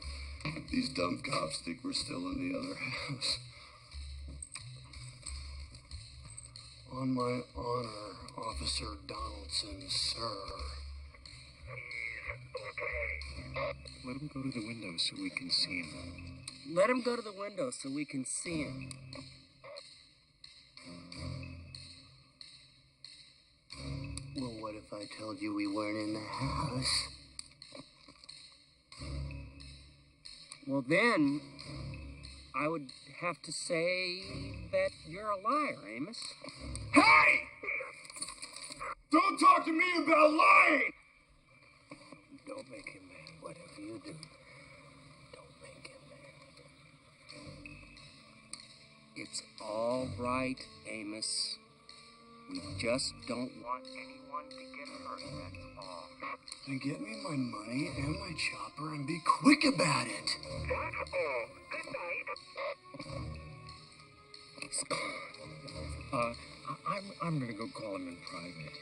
These dumb cops think we're still in the other house. On my honor, Officer Donaldson, sir. Let him go to the window so we can see him. Let him go to the window so we can see him. Well, what if I told you we weren't in the house? Well, then, I would have to say that you're a liar, Amos. Hey! Don't talk to me about lying! Don't make him mad. Whatever you do, don't make him mad. It's all right, Amos. We just don't want anyone to get hurt, that's all. Then get me my money and my chopper and be quick about it. That's all. Good night. I'm gonna go call him in private.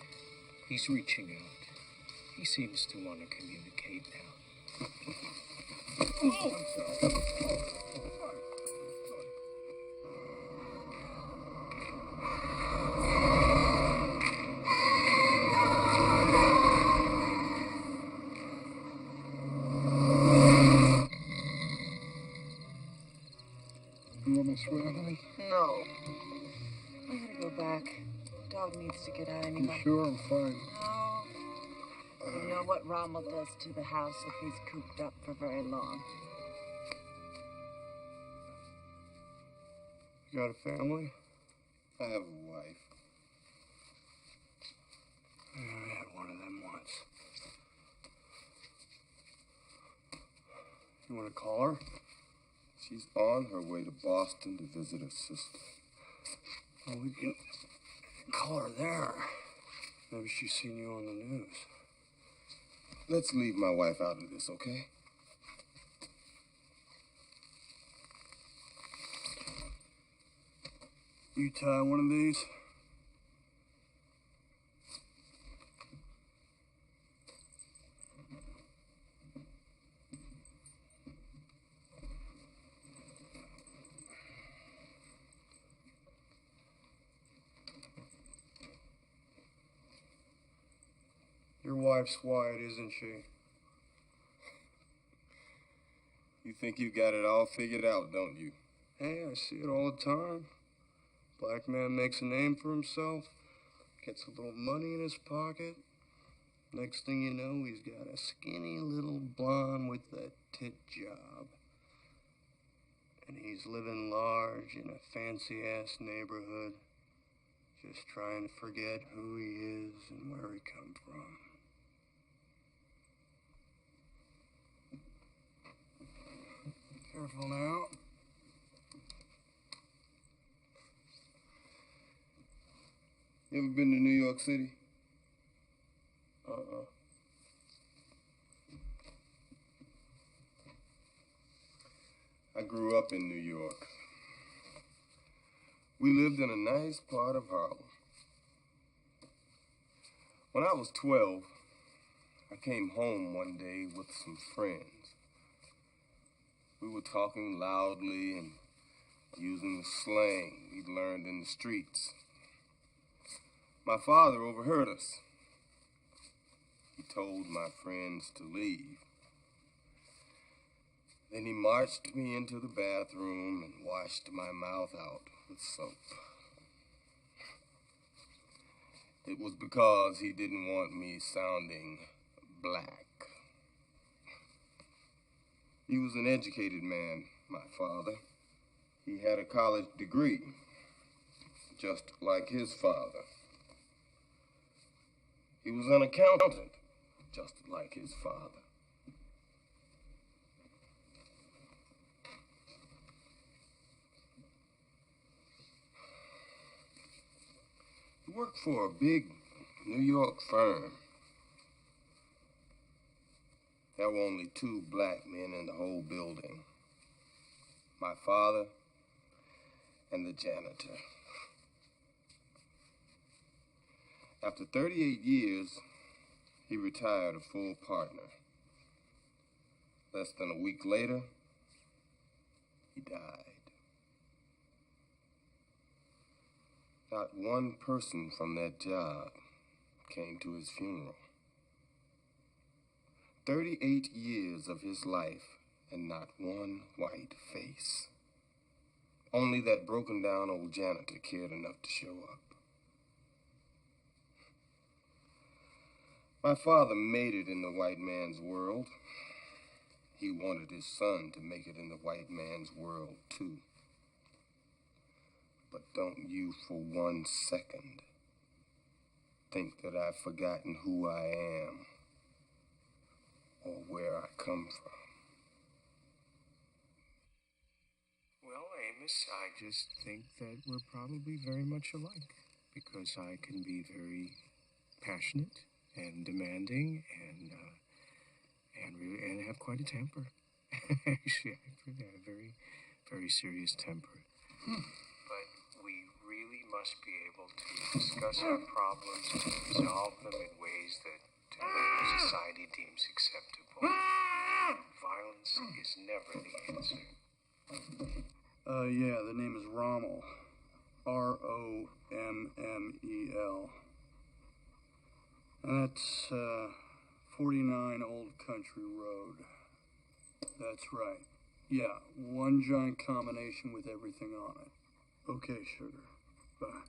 He's reaching out. He seems to want to communicate now. Oh, I'm sorry. You want to swear, honey? No. I gotta go back. Dog needs to get out anyway. You sure? I'm fine. No. You know what Rommel does to the house if he's cooped up for very long. You got a family? I have a wife. I had one of them once. You want to call her? She's on her way to Boston to visit her sister. Well, we can call her there. Maybe she's seen you on the news. Let's leave my wife out of this, okay? You tie one of these? Your wife's Wyatt, isn't she? You think you got it all figured out, don't you? Hey, I see it all the time. Black man makes a name for himself, gets a little money in his pocket. Next thing you know, he's got a skinny little blonde with a tit job. And he's living large in a fancy-ass neighborhood, just trying to forget who he is and where he come from. Careful now. You ever been to New York City? I grew up in New York. We lived in a nice part of Harlem. When I was 12, I came home one day with some friends. We were talking loudly and using the slang we'd learned in the streets. My father overheard us. He told my friends to leave. Then he marched me into the bathroom and washed my mouth out with soap. It was because he didn't want me sounding black. He was an educated man, my father. He had a college degree, just like his father. He was an accountant, just like his father. He worked for a big New York firm. There were only 2 black men in the whole building. My father and the janitor. After 38 years, he retired a full partner. Less than a week later, he died. Not one person from that job came to his funeral. 38 years of his life and not one white face. Only that broken down old janitor cared enough to show up. My father made it in the white man's world. He wanted his son to make it in the white man's world too. But don't you for 1 second think that I've forgotten who I am or where I come from. Well, Amos, I just think that we're probably very much alike, because I can be very passionate and demanding and have quite a temper. Actually, I have a very, very serious temper. But we really must be able to discuss our problems and resolve them in ways that society deems acceptable. Violence is never the answer. Yeah, the name is Rommel. Rommel. And that's 49 Old Country Road. That's right. Yeah, one giant combination with everything on it. Okay, sugar. Bye.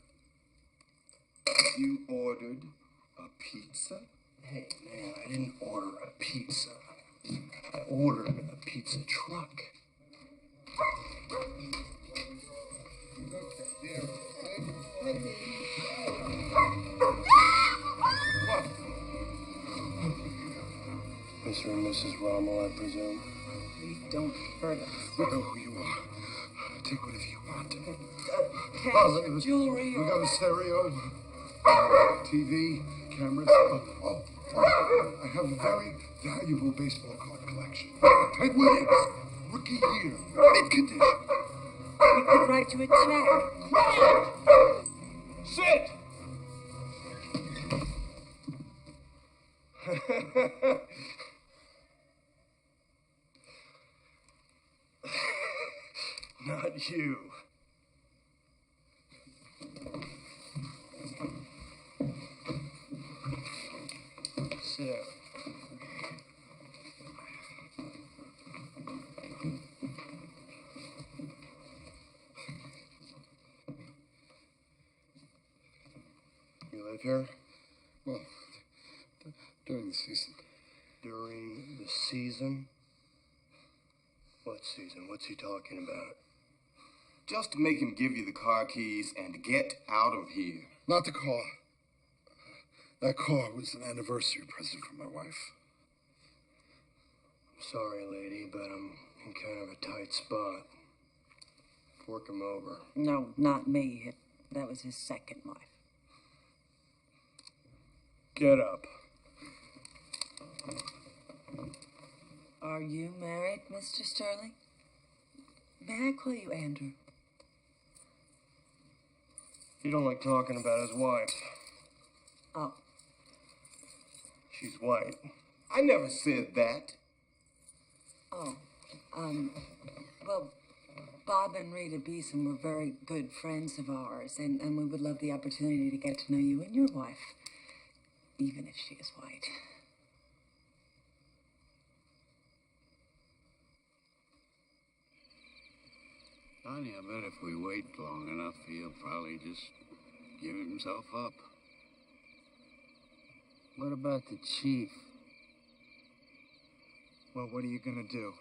You ordered a pizza? Hey, man, I didn't order a pizza. I ordered a pizza truck. Mr. and Mrs. Rommel, I presume. Please don't hurt us. We know who you are. Take whatever you want. Cash, jewelry, We got a stereo, TV, cameras. I have a very valuable baseball card collection. Ted Williams, rookie year, mid condition. We could write you a check. Sit! Not you. Sit down. You live here? Well, during the season. During the season? What season? What's he talking about? Just to make him give you the car keys and get out of here. Not the car. That car was an anniversary present from my wife. I'm sorry, lady, but I'm in kind of a tight spot. Fork him over. No, not me. That was his second wife. Get up. Are you married, Mr. Sterling? May I call you Andrew? You don't like talking about his wife. Oh. She's white. I never said that. Oh. Well, Bob and Rita Beeson were very good friends of ours, and we would love the opportunity to get to know you and your wife, even if she is white. Honey, I bet if we wait long enough, he'll probably just give himself up. What about the chief? Well, what are you gonna do?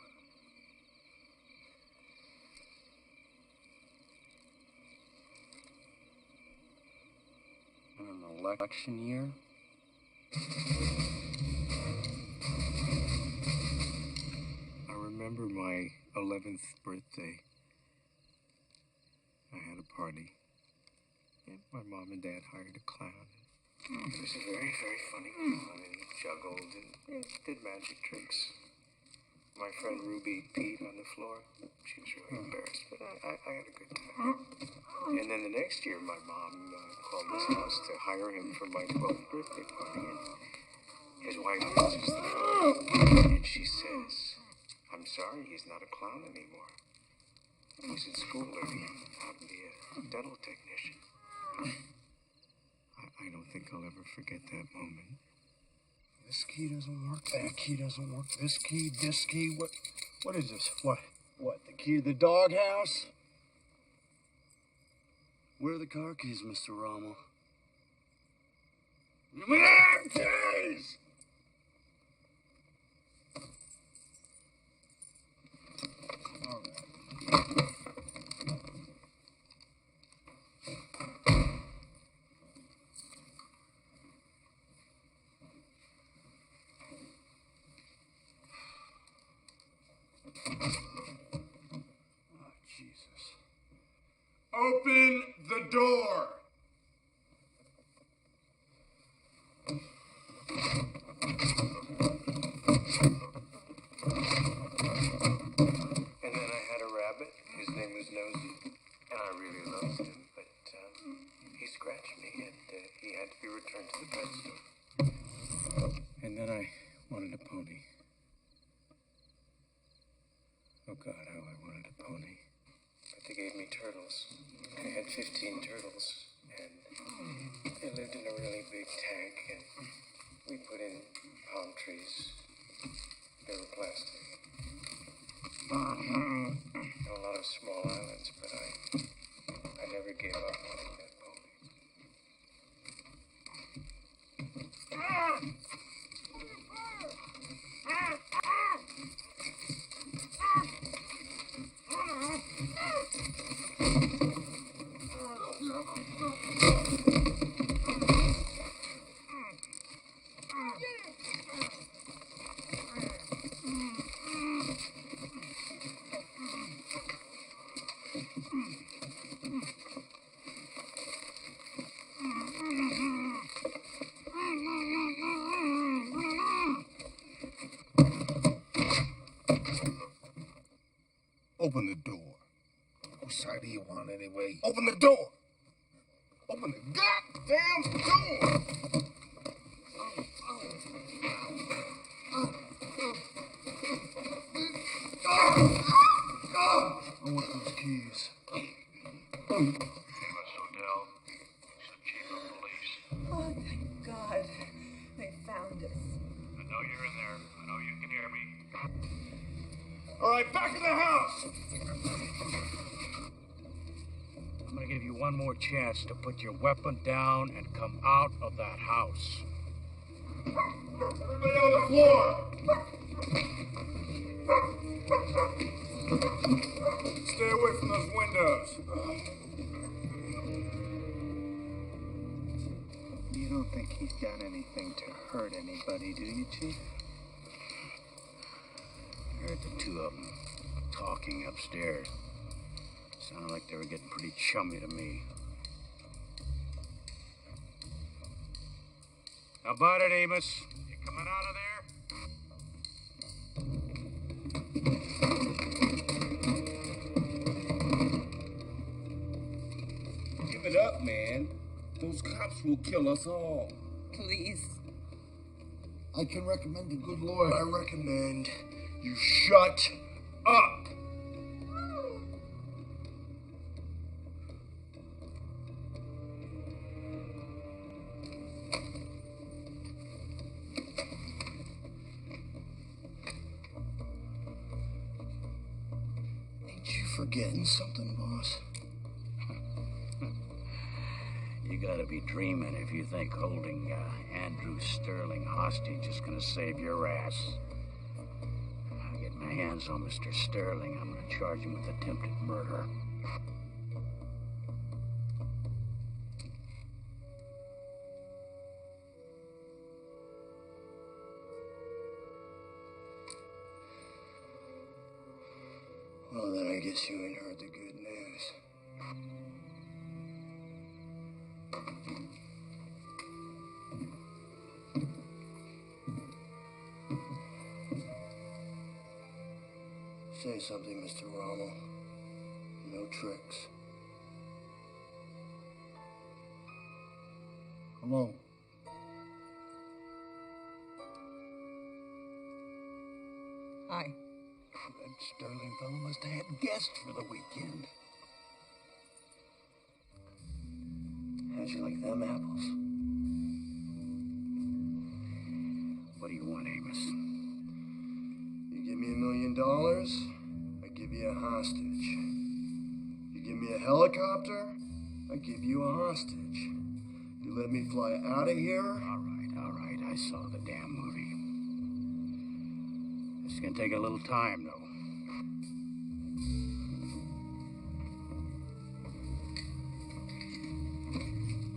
In an election year? I remember my 11th birthday. I had a party. And my mom and dad hired a clown. He was a very, very funny clown, and he juggled and did magic tricks. My friend Ruby peed on the floor. She was really embarrassed, but I had a good time. And then the next year, my mom called this house to hire him for my 12th birthday party. And his wife answers the phone, and she says, "I'm sorry, he's not a clown anymore. He's in school learning how to be a dental technician." I don't think I'll ever forget that moment. This key doesn't work. That key doesn't work. This key. What is this? What? The key to the doghouse? Where are the car keys, Mr. Rommel? Keys! All right. Oh, Jesus. Open the door. And then I had a rabbit. His name was Nosy. And I really loved him, but he scratched me, and he had to be returned to the pet store. And then I wanted a pony. Oh, God, how I wanted a pony. But they gave me turtles. I had 15 turtles, and they lived in a really big tank, and we put in palm trees. They were plastic. And a lot of small islands, but I never gave up wanting that pony. Open the door. Whose side do you want anyway? Open the door. Open the goddamn door. I want those keys. Amos Odell, it's the chief of police. Oh, thank God. They found us. I know you're in there. I know you can hear me. All right, back in the house. I'm gonna give you one more chance to put your weapon down and come out of that house. Everybody on the floor. Stay away from those windows. You don't think he's done anything to hurt anybody, do you, Chief? I heard the two of them talking upstairs. Sounded like they were getting pretty chummy to me. How about it, Amos? You coming out of there? Give it up, man. Those cops will kill us all. Please. I can recommend a good lawyer. I recommend you shut up. Ain't you forgetting something, boss? You gotta be dreaming if you think holding Andrew Sterling hostage is gonna save your ass. I get my hands on Mr. Sterling, I'm gonna charge him with attempted murder. Well, then I guess you ain't heard the good news. Say something, Mr. Rommel. No tricks. Hello. Hi. That Sterling fellow must have had guests for the weekend. How'd you like them apples? What do you want, Amos? You give me $1 million, I give you a hostage. You give me a helicopter, I give you a hostage. You let me fly out of here. All right, I saw the damn movie. It's gonna take a little time, though.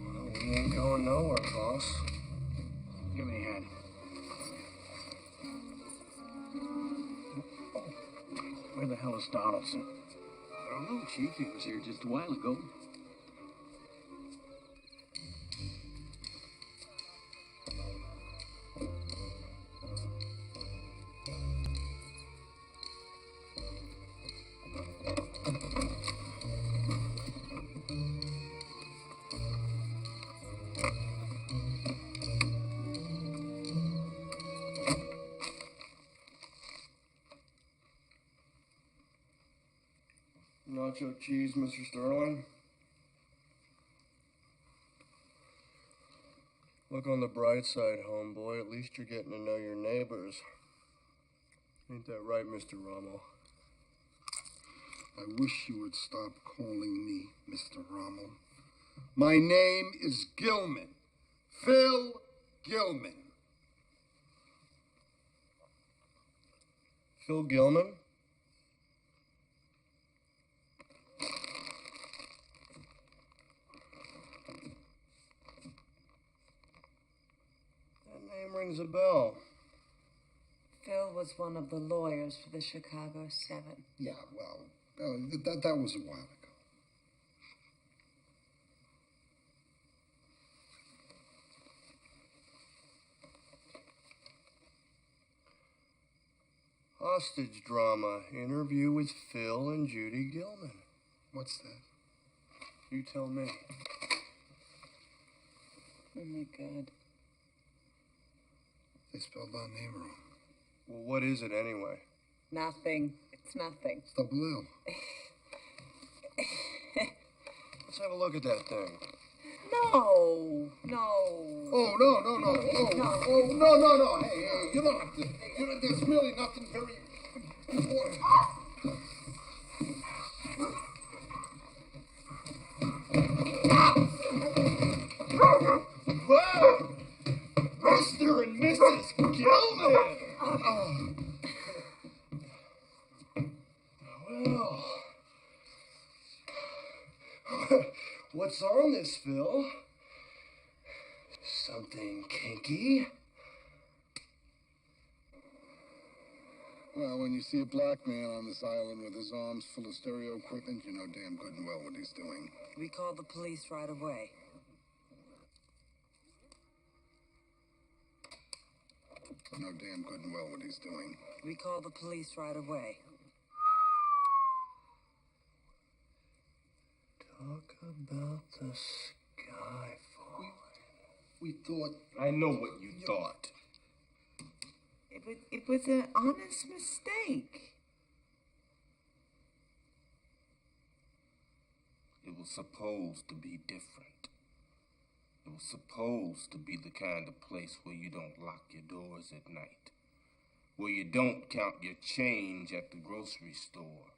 Well, we ain't going nowhere, boss. Give me a hand. Where the hell is Donaldson? I don't know, Chief. He was here just a while ago. Nacho cheese, Mr. Sterling. Look on the bright side, homeboy. At least you're getting to know your neighbors. Ain't that right, Mr. Rommel? I wish you would stop calling me Mr. Rommel. My name is Gilman. Phil Gilman. Phil Gilman? Rings a bell. Phil was one of the lawyers for the Chicago 7. Yeah, well, that was a while ago. Hostage drama. Interview with Phil and Judy Gilman. What's that? You tell me. Oh, my God. They spelled our name wrong. Well, what is it anyway? Nothing. It's nothing. It's double L. Let's have a look at that thing. No. Oh, no. Oh, no. Hey, you don't have to. There's really nothing very important. Whoa! Mr. and Mrs. Gilman! Well, what's on this, Phil? Something kinky? Well, when you see a black man on this island with his arms full of stereo equipment, you know damn good and well what he's doing. We called the police right away. You know damn good and well what he's doing. We called the police right away. Talk about the sky falling. We thought... I know what you thought. It was an honest mistake. It was supposed to be different. It was supposed to be the kind of place where you don't lock your doors at night, where you don't count your change at the grocery store,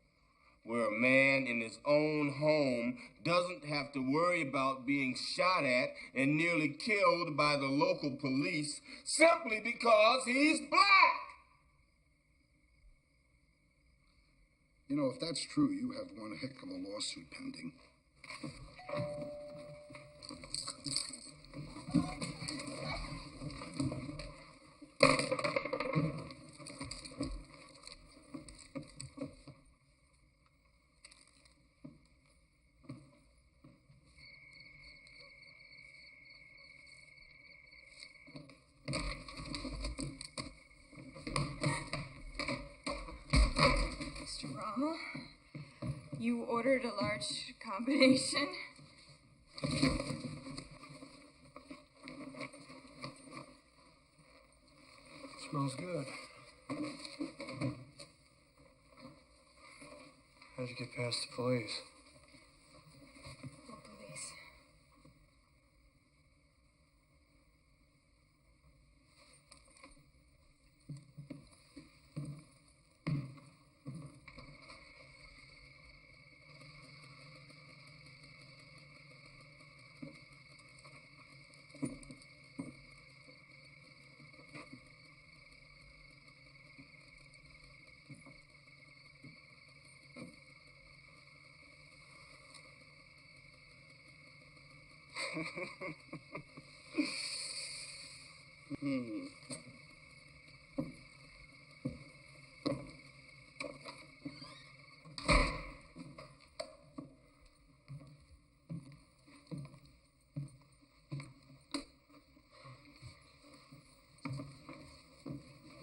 where a man in his own home doesn't have to worry about being shot at and nearly killed by the local police simply because he's black. You know, if that's true, you have one heck of a lawsuit pending. Mr. You ordered a large combination? Smells good. How'd you get past the police? What police?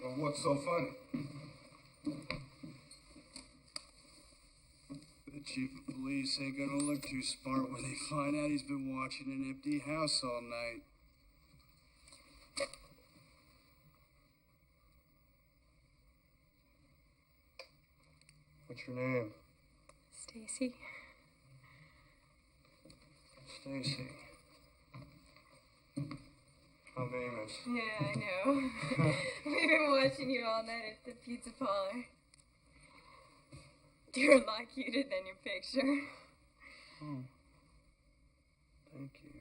Well, what's so funny? The chief of police ain't gonna look too smart when they find out he's been watching an empty house all night. What's your name? Stacy. Stacy. I'm Amos. Yeah, I know. We've been watching you all night at the pizza parlor. You're a lot cuter than your picture. Oh. Thank you.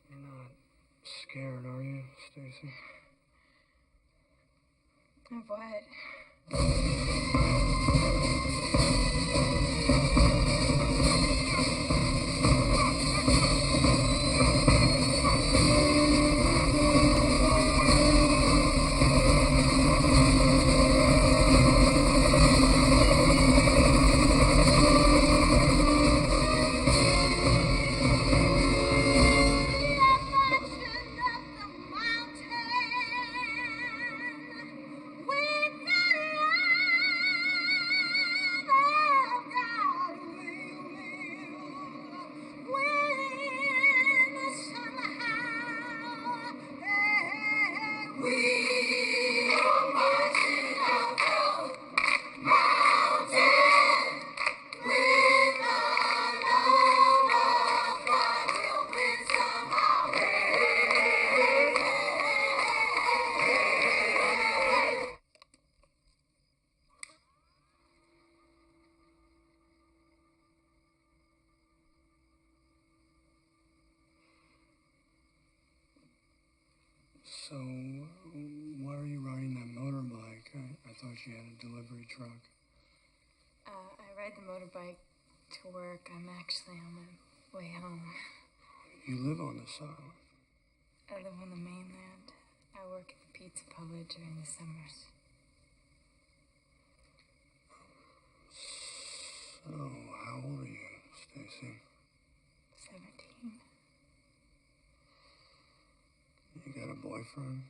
You're not scared, are you, Stacy? Of what? So, why are you riding that motorbike? I thought you had a delivery truck. I ride the motorbike to work. I'm actually on my way home. You live on this island? I live on the mainland. I work at the pizza parlor during the summers. So, how old are you, Stacy? 17. You got a boyfriend?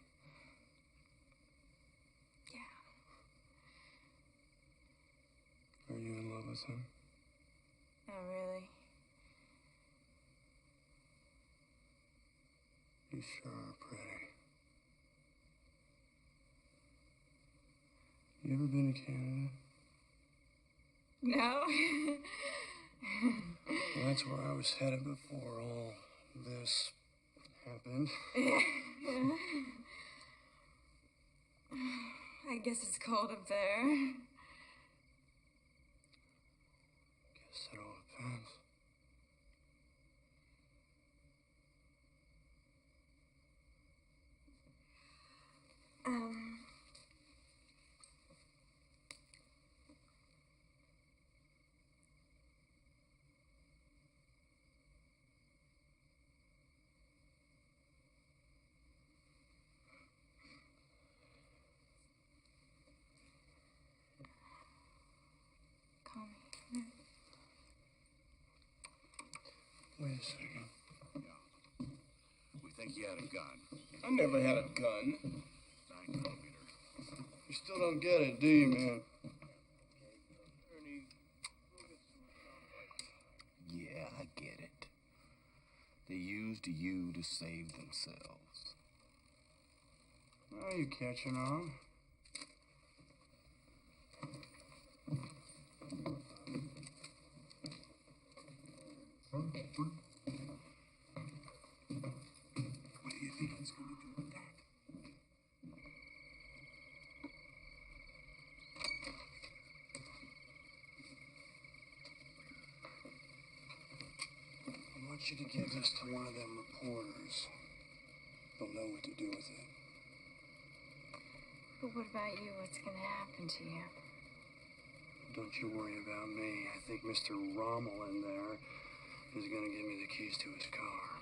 Yeah. Are you in love with him? Not really. You sure are pretty. You ever been to Canada? No. Well, that's where I was headed before all this happened. I guess it's cold up there. Guess it all depends. Call me. Wait a second. We think you had a gun. I never had a gun. 9mm. You still don't get it, do you, man? Yeah, I get it. They used you to save themselves. Oh, you catching on? What do you think he's going to do with that? I want you to give this to one of them reporters. They'll know what to do with it. But what about you? What's going to happen to you? Don't you worry about me. I think Mr. Rommel in there is going to give me the keys to his car.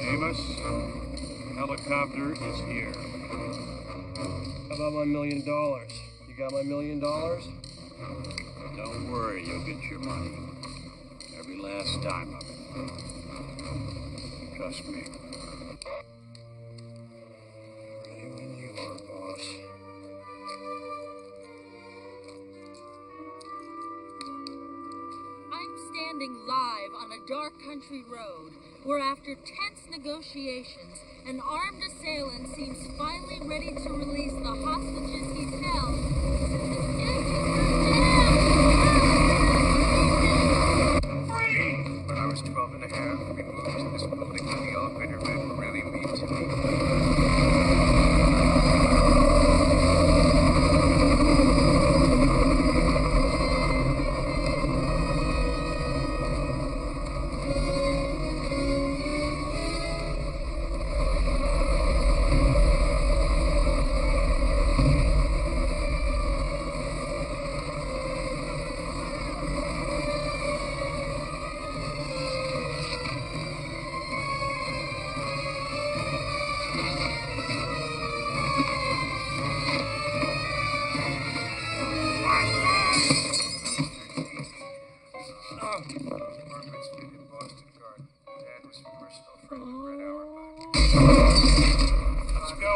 Amos, the helicopter is here. How about my $1 million? You got my $1 million? Don't worry, you'll get your money. Every last dime of it. Trust me. Ready when you are, boss. I'm standing live on a dark country road where, after tense negotiations, an armed assailant seems finally ready to release the hostages he's held. When I was 12 and a half, we moved to this building where the elevator men really mean to me. whatever. Let's go.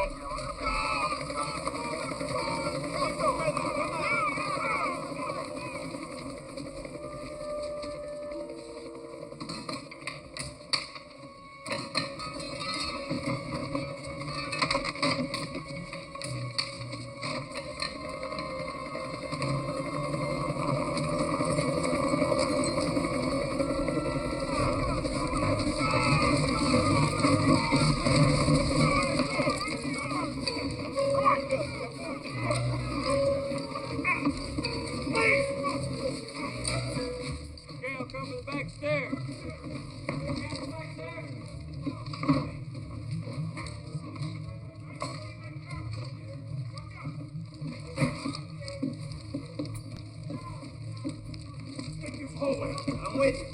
I'm with you.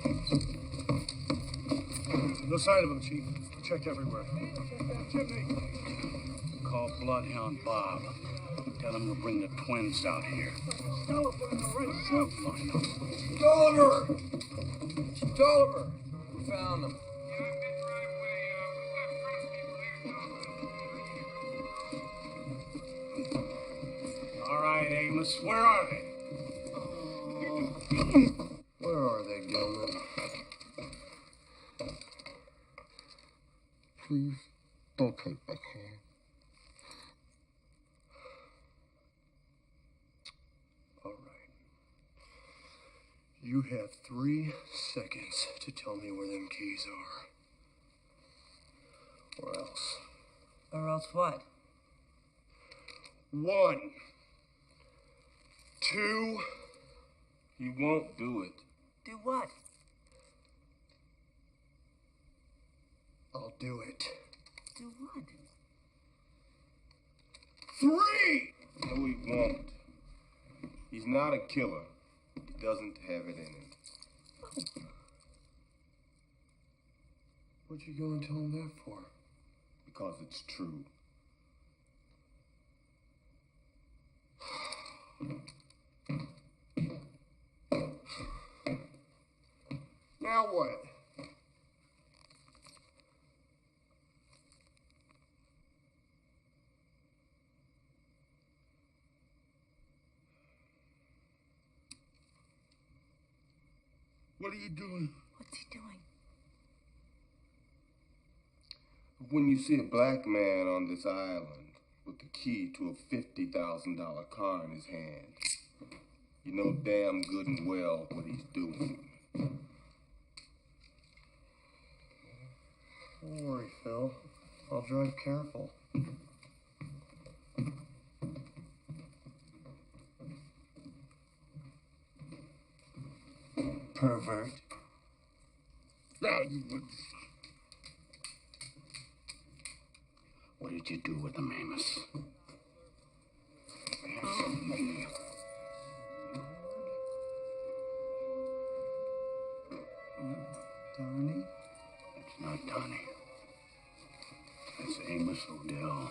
No sign of him, Chief. Checked everywhere. Call Bloodhound Bob. Tell him to bring the twins out here. Stolliver! Stolliver! We found them. All right, Amos. Where are they? Where are they, Gilman? Please, don't take my call. All right. You have 3 seconds to tell me where them keys are. Or else. Or else what? 1, 2. He won't do it. Do what? I'll do it. Do what? 3! No, he won't. He's not a killer. He doesn't have it in him. What'd you go and tell him that for? Because it's true. Now what? What are you doing? What's he doing? When you see a black man on this island with the key to a $50,000 car in his hand, you know damn good and well what he's doing. Don't worry, Phil. I'll drive careful. Pervert. What did you do with them, Amos? Answer me. Donnie? It's not Donnie. That's Amos Odell.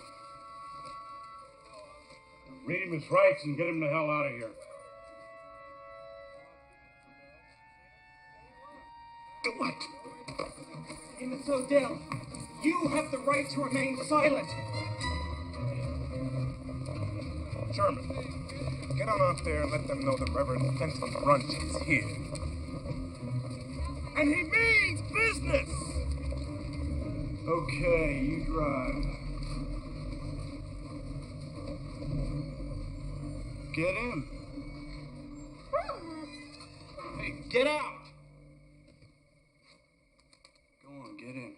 Read him his rights and get him the hell out of here. What? Amos Odell, you have the right to remain silent. Sherman, get on up there and let them know the Reverend Fenton Brunch is here. And he means business! Okay, you drive. Get in. Hey, get out! Go on, get in.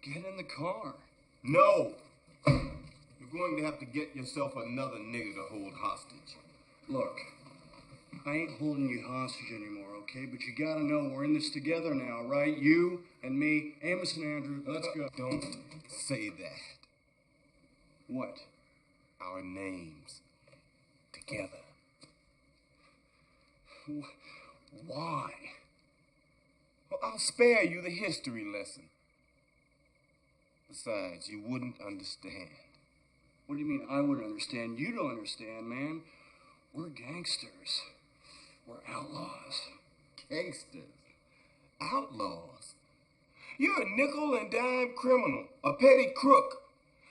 Get in the car. No! You're going to have to get yourself another nigger to hold hostage. Look, I ain't holding you hostage anymore, okay? But you gotta know we're in this together now, right? You and me, Amos and Andrew, let's go. Don't say that. What? Our names. Together. Why? Well, I'll spare you the history lesson. Besides, you wouldn't understand. What do you mean I wouldn't understand? You don't understand, man. We're gangsters. We're outlaws. Gangsters. Outlaws. You're a nickel and dime criminal, a petty crook.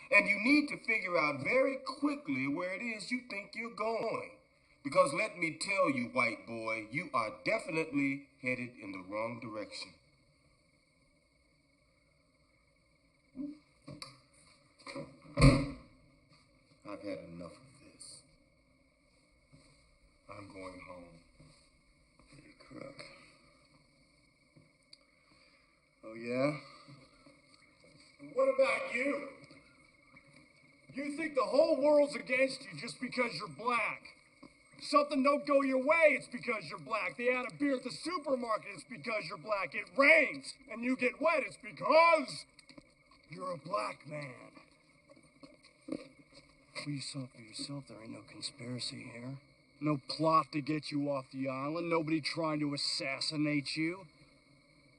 And you need to figure out very quickly where it is you think you're going. Because let me tell you, white boy, you are definitely headed in the wrong direction. I've had enough of this. I'm going home. Hey, crook. Oh, yeah? What about you? You think the whole world's against you just because you're black. Something don't go your way, it's because you're black. They add a beer at the supermarket, it's because you're black. It rains and you get wet, it's because you're a black man. Well, you saw for yourself there ain't no conspiracy here. No plot to get you off the island, nobody trying to assassinate you.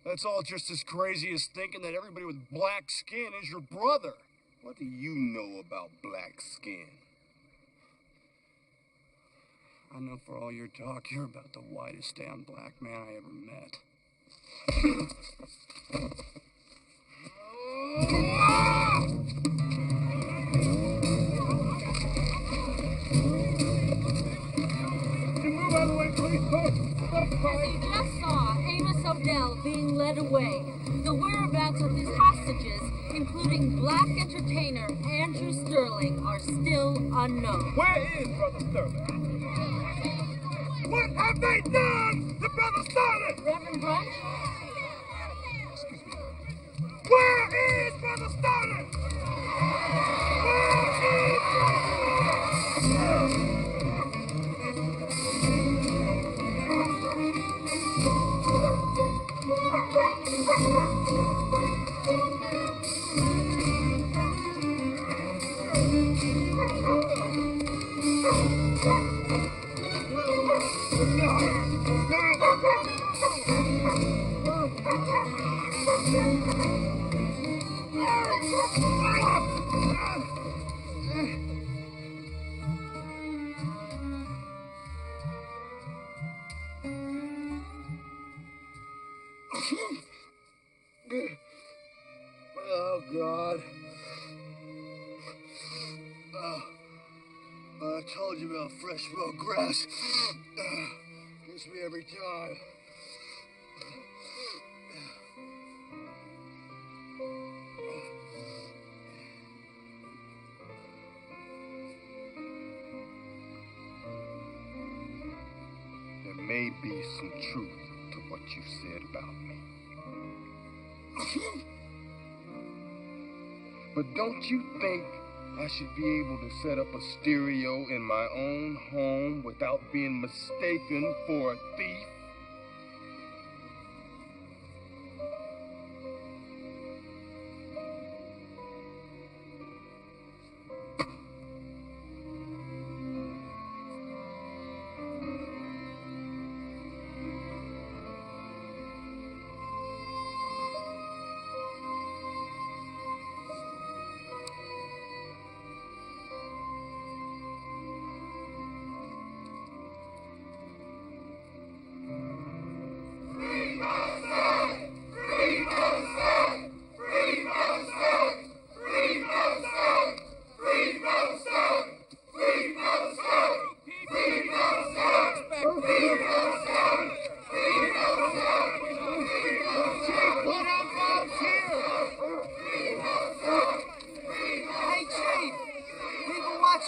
That's all just as crazy as thinking that everybody with black skin is your brother. What do you know about black skin? I know for all your talk, you're about the whitest damn black man I ever met. Move out of the way, please, folks. As you just saw, Amos Odell being led away. The whereabouts of his hostages, including black entertainer Andrew Sterling, are still unknown. Where is Brother Sterling? What have they done to Brother Sterling? Reverend Brunch? Excuse me. Where is Brother Sterling? Where is Oh, God. I told you about fresh mow grass. Gets me every time. There may be some truth to what you said about me. But don't you think I should be able to set up a stereo in my own home without being mistaken for a thief?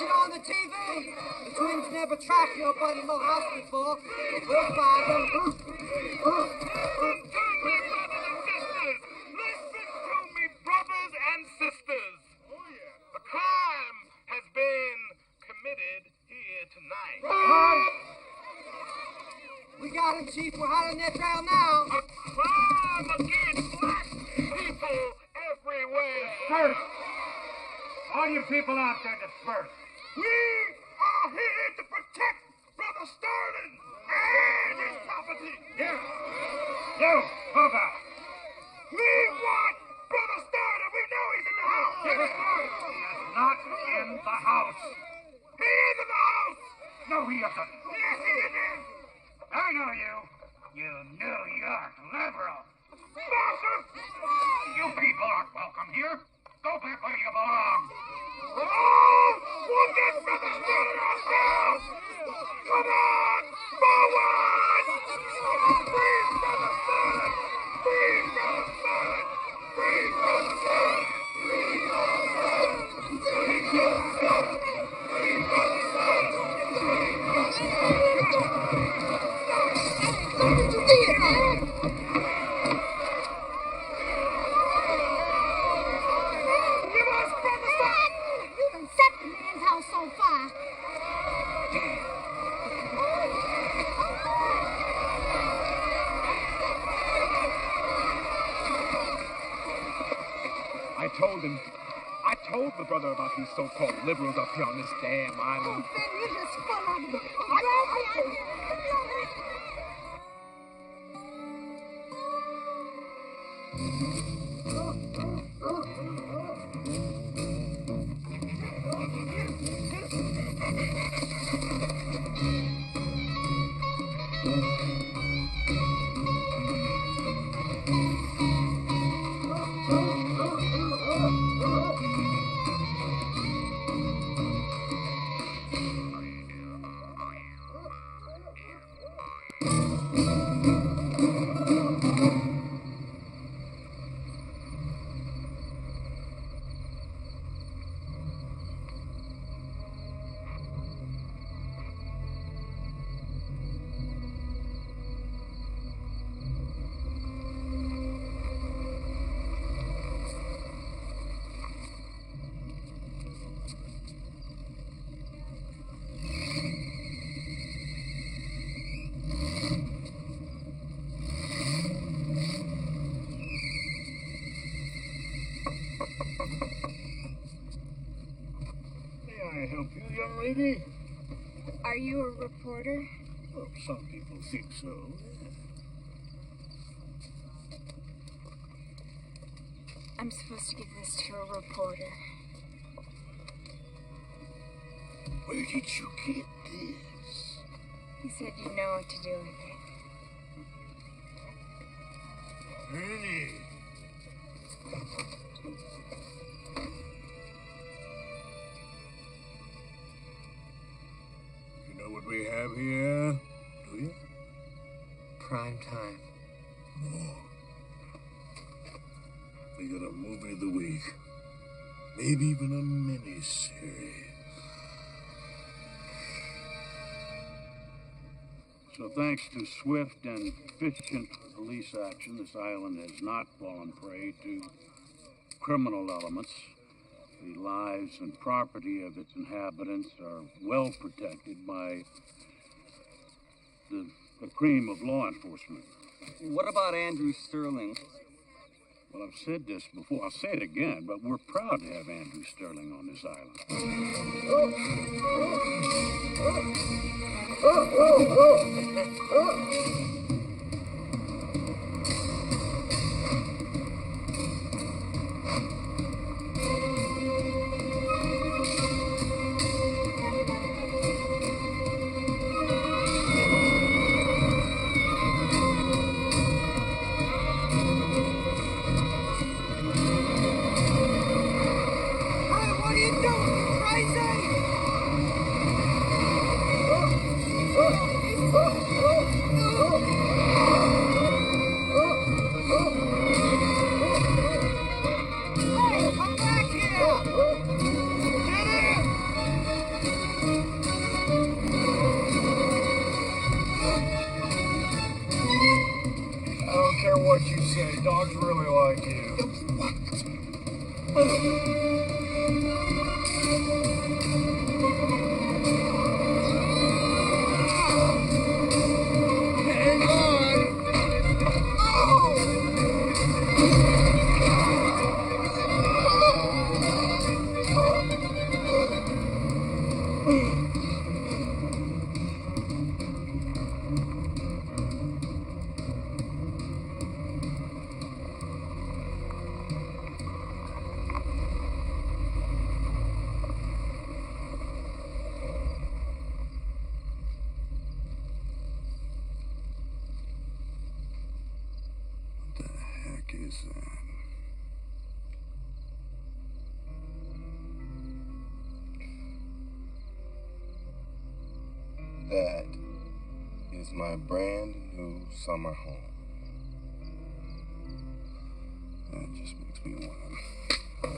On the TV. The twins never tracked nobody no hospital. We'll find them. Listen to me, brothers and sisters. A crime has been committed here tonight. We got him, Chief. We're hiding that ground now. A crime against black people everywhere. Disperse. All you people out there, disperse. We are here to protect Brother Sterling and his property. You, move out. We want Brother Sterling. We know he's in the house. He is not in the house. He is in the house. No, he isn't. Yes, he is. I know you. You New York liberal. Bastard! dear. Go back where you belong. Oh! We'll get from the spirit ourselves! Come on! Forward! Free from the spirit! Free from the spirit! Free from the spirit! Free from the spirit! Free from the spirit! Free from the spirit! Free from the spirit! Set the man's house on fire. I told my brother about these so-called liberals up here on this damn island. Oh, Ben, you just spun on me. May I help you, young lady? Are you a reporter? Well, some people think so. I'm supposed to give this to a reporter. Where did you get this? He said you know what to do with it. Ernie. You know what we have here, do you? Prime time. Oh. We got a movie of the week. Maybe even a mini-series. So thanks to swift and efficient police action, this island has not fallen prey to criminal elements. The lives and property of its inhabitants are well protected by the cream of law enforcement. What about Andrew Sterling? Well, I've said this before. I'll say it again, but we're proud to have Andrew Sterling on this island. What are you doing, you crazy? Hey, come back here! Get in! I don't care what you say. Dogs really like you. Hang on! What the heck is that? That is my brand new summer home. That just makes me want to...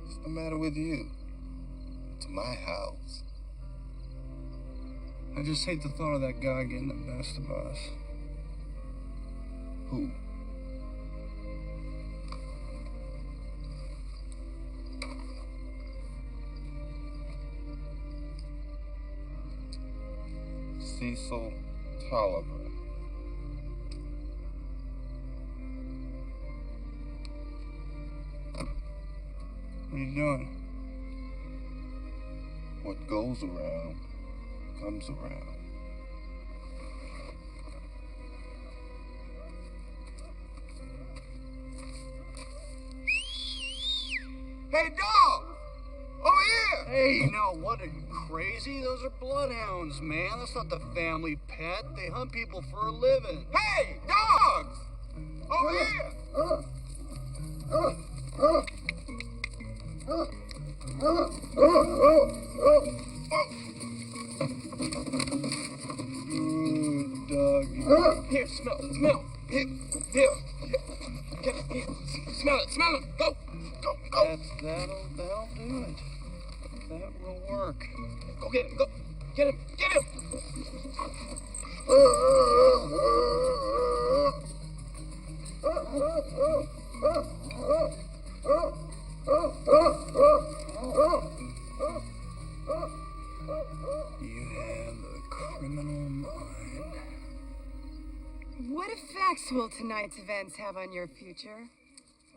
What's the matter with you? It's my house. I just hate the thought of that guy getting the best of us. Who? Cecil Tolliver. What are you doing? What goes around comes around. Hey, dog! Over here! Hey, now, what are you, crazy? Those are bloodhounds, man. That's not the family pet. They hunt people for a living. Hey, dogs! Over here! Good doggy. Here, smell. Here. Get it, here. Smell it. Go. That'll do it. That will work. Go get him, go. Get him. You have a criminal mind. What effects will tonight's events have on your future?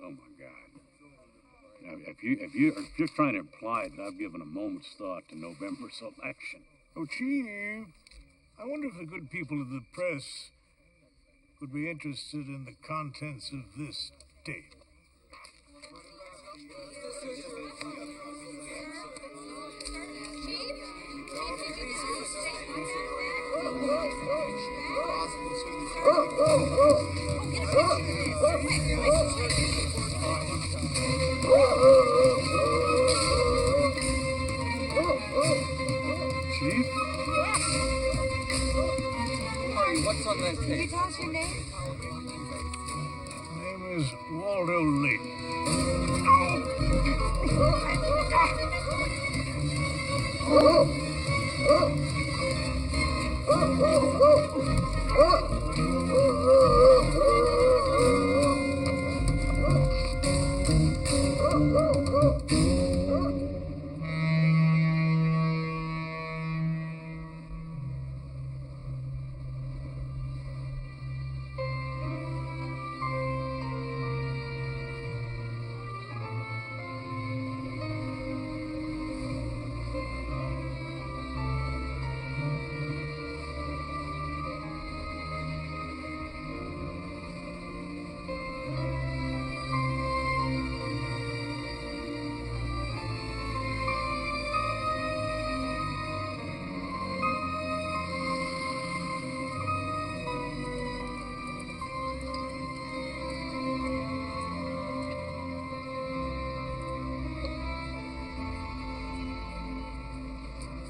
Oh my God. Now, if you're just trying to imply that I've given a moment's thought to November's election. Oh, Chief, I wonder if the good people of the press would be interested in the contents of this tape. Chief? Who are you? What's on that Can you tape? tell us your name? My name is Waldo Lee.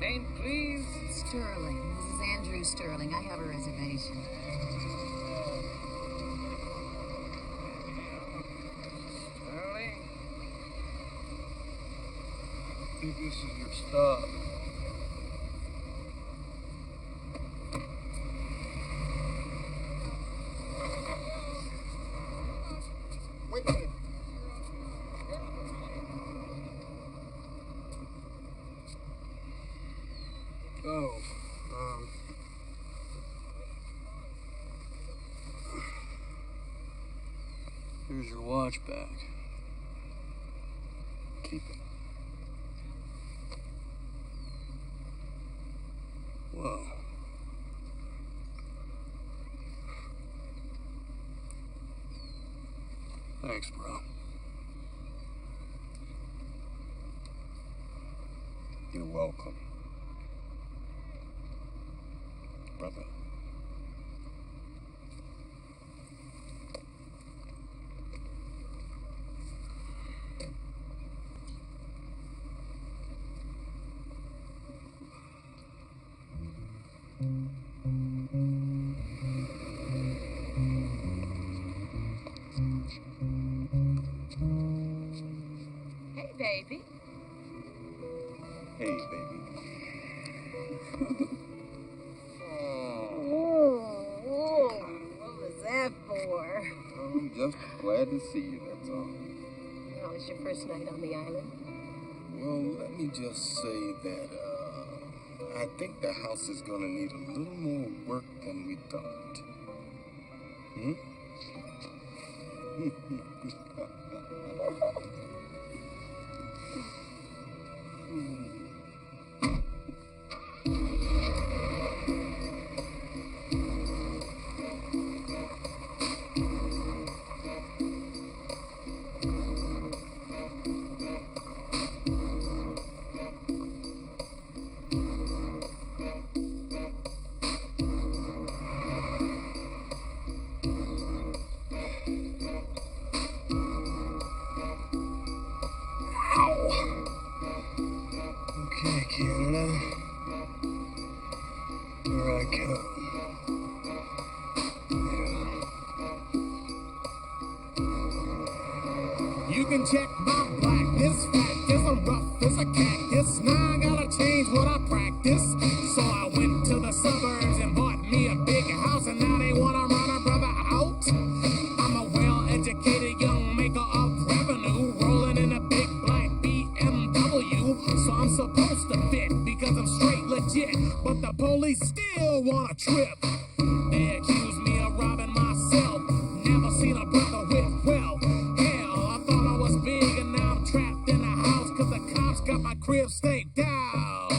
Name, please. Sterling. This is Andrew Sterling. I have a reservation. Sterling. I think this is your stop. Wait a minute. Oh, here's your watch back. Keep it. Whoa. Thanks, bro. You're welcome. Brother. baby. Hey, baby. What was that for? I'm just glad to see you, that's all. Well, it's your first night on the island. Well, let me just say that, I think the house is gonna need a little more work than we thought. Hmm? Okay, Canada. Here I come. You can check my blackness, practice, I'm rough as a cactus. Now I gotta change what I practice. So I went to the suburbs and bought me a big house, and now they wanna run a brother out. I'm a well-educated young maker of revenue, rolling in a big black BMW. So I'm supposed to fit because I'm straight legit, but the police still wanna trip. They accuse me of robbing myself. Never seen a brother with wealth. Big, and now I'm trapped in a house cause the cops got my crib staked out.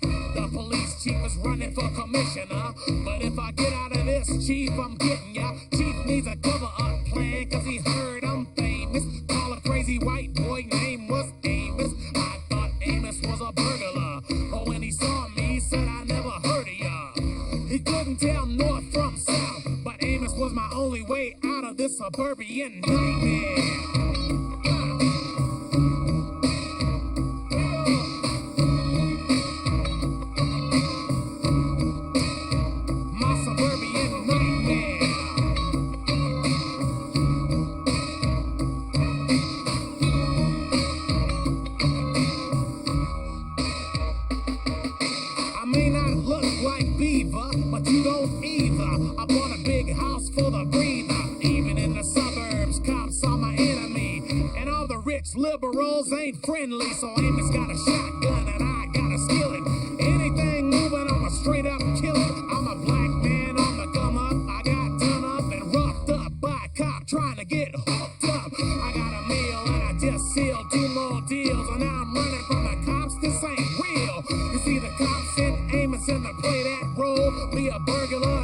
The police chief is running for commissioner, but if I get out of this, chief, I'm getting ya. Chief needs a cover-up plan cause he heard I'm famous. Call a crazy white boy, name was Amos. I thought Amos was a burglar, but when he saw me, he said I never heard of ya. He couldn't tell north from south, but Amos was my only way out of this suburban nightmare. But you don't either. I bought a big house for the breather. Even in the suburbs, cops are my enemy. And all the rich liberals ain't friendly. So Amos got a shotgun and I got a skillet. Anything moving, I'ma straight up kill it. I'm a black man on the come up. I got done up and roughed up by a cop trying to get hooked up. I got a meal and I just sealed 2 more deals. And now I'm running from the cops. This ain't real. You see, the cops sent Amos in to play that role. Be a burglar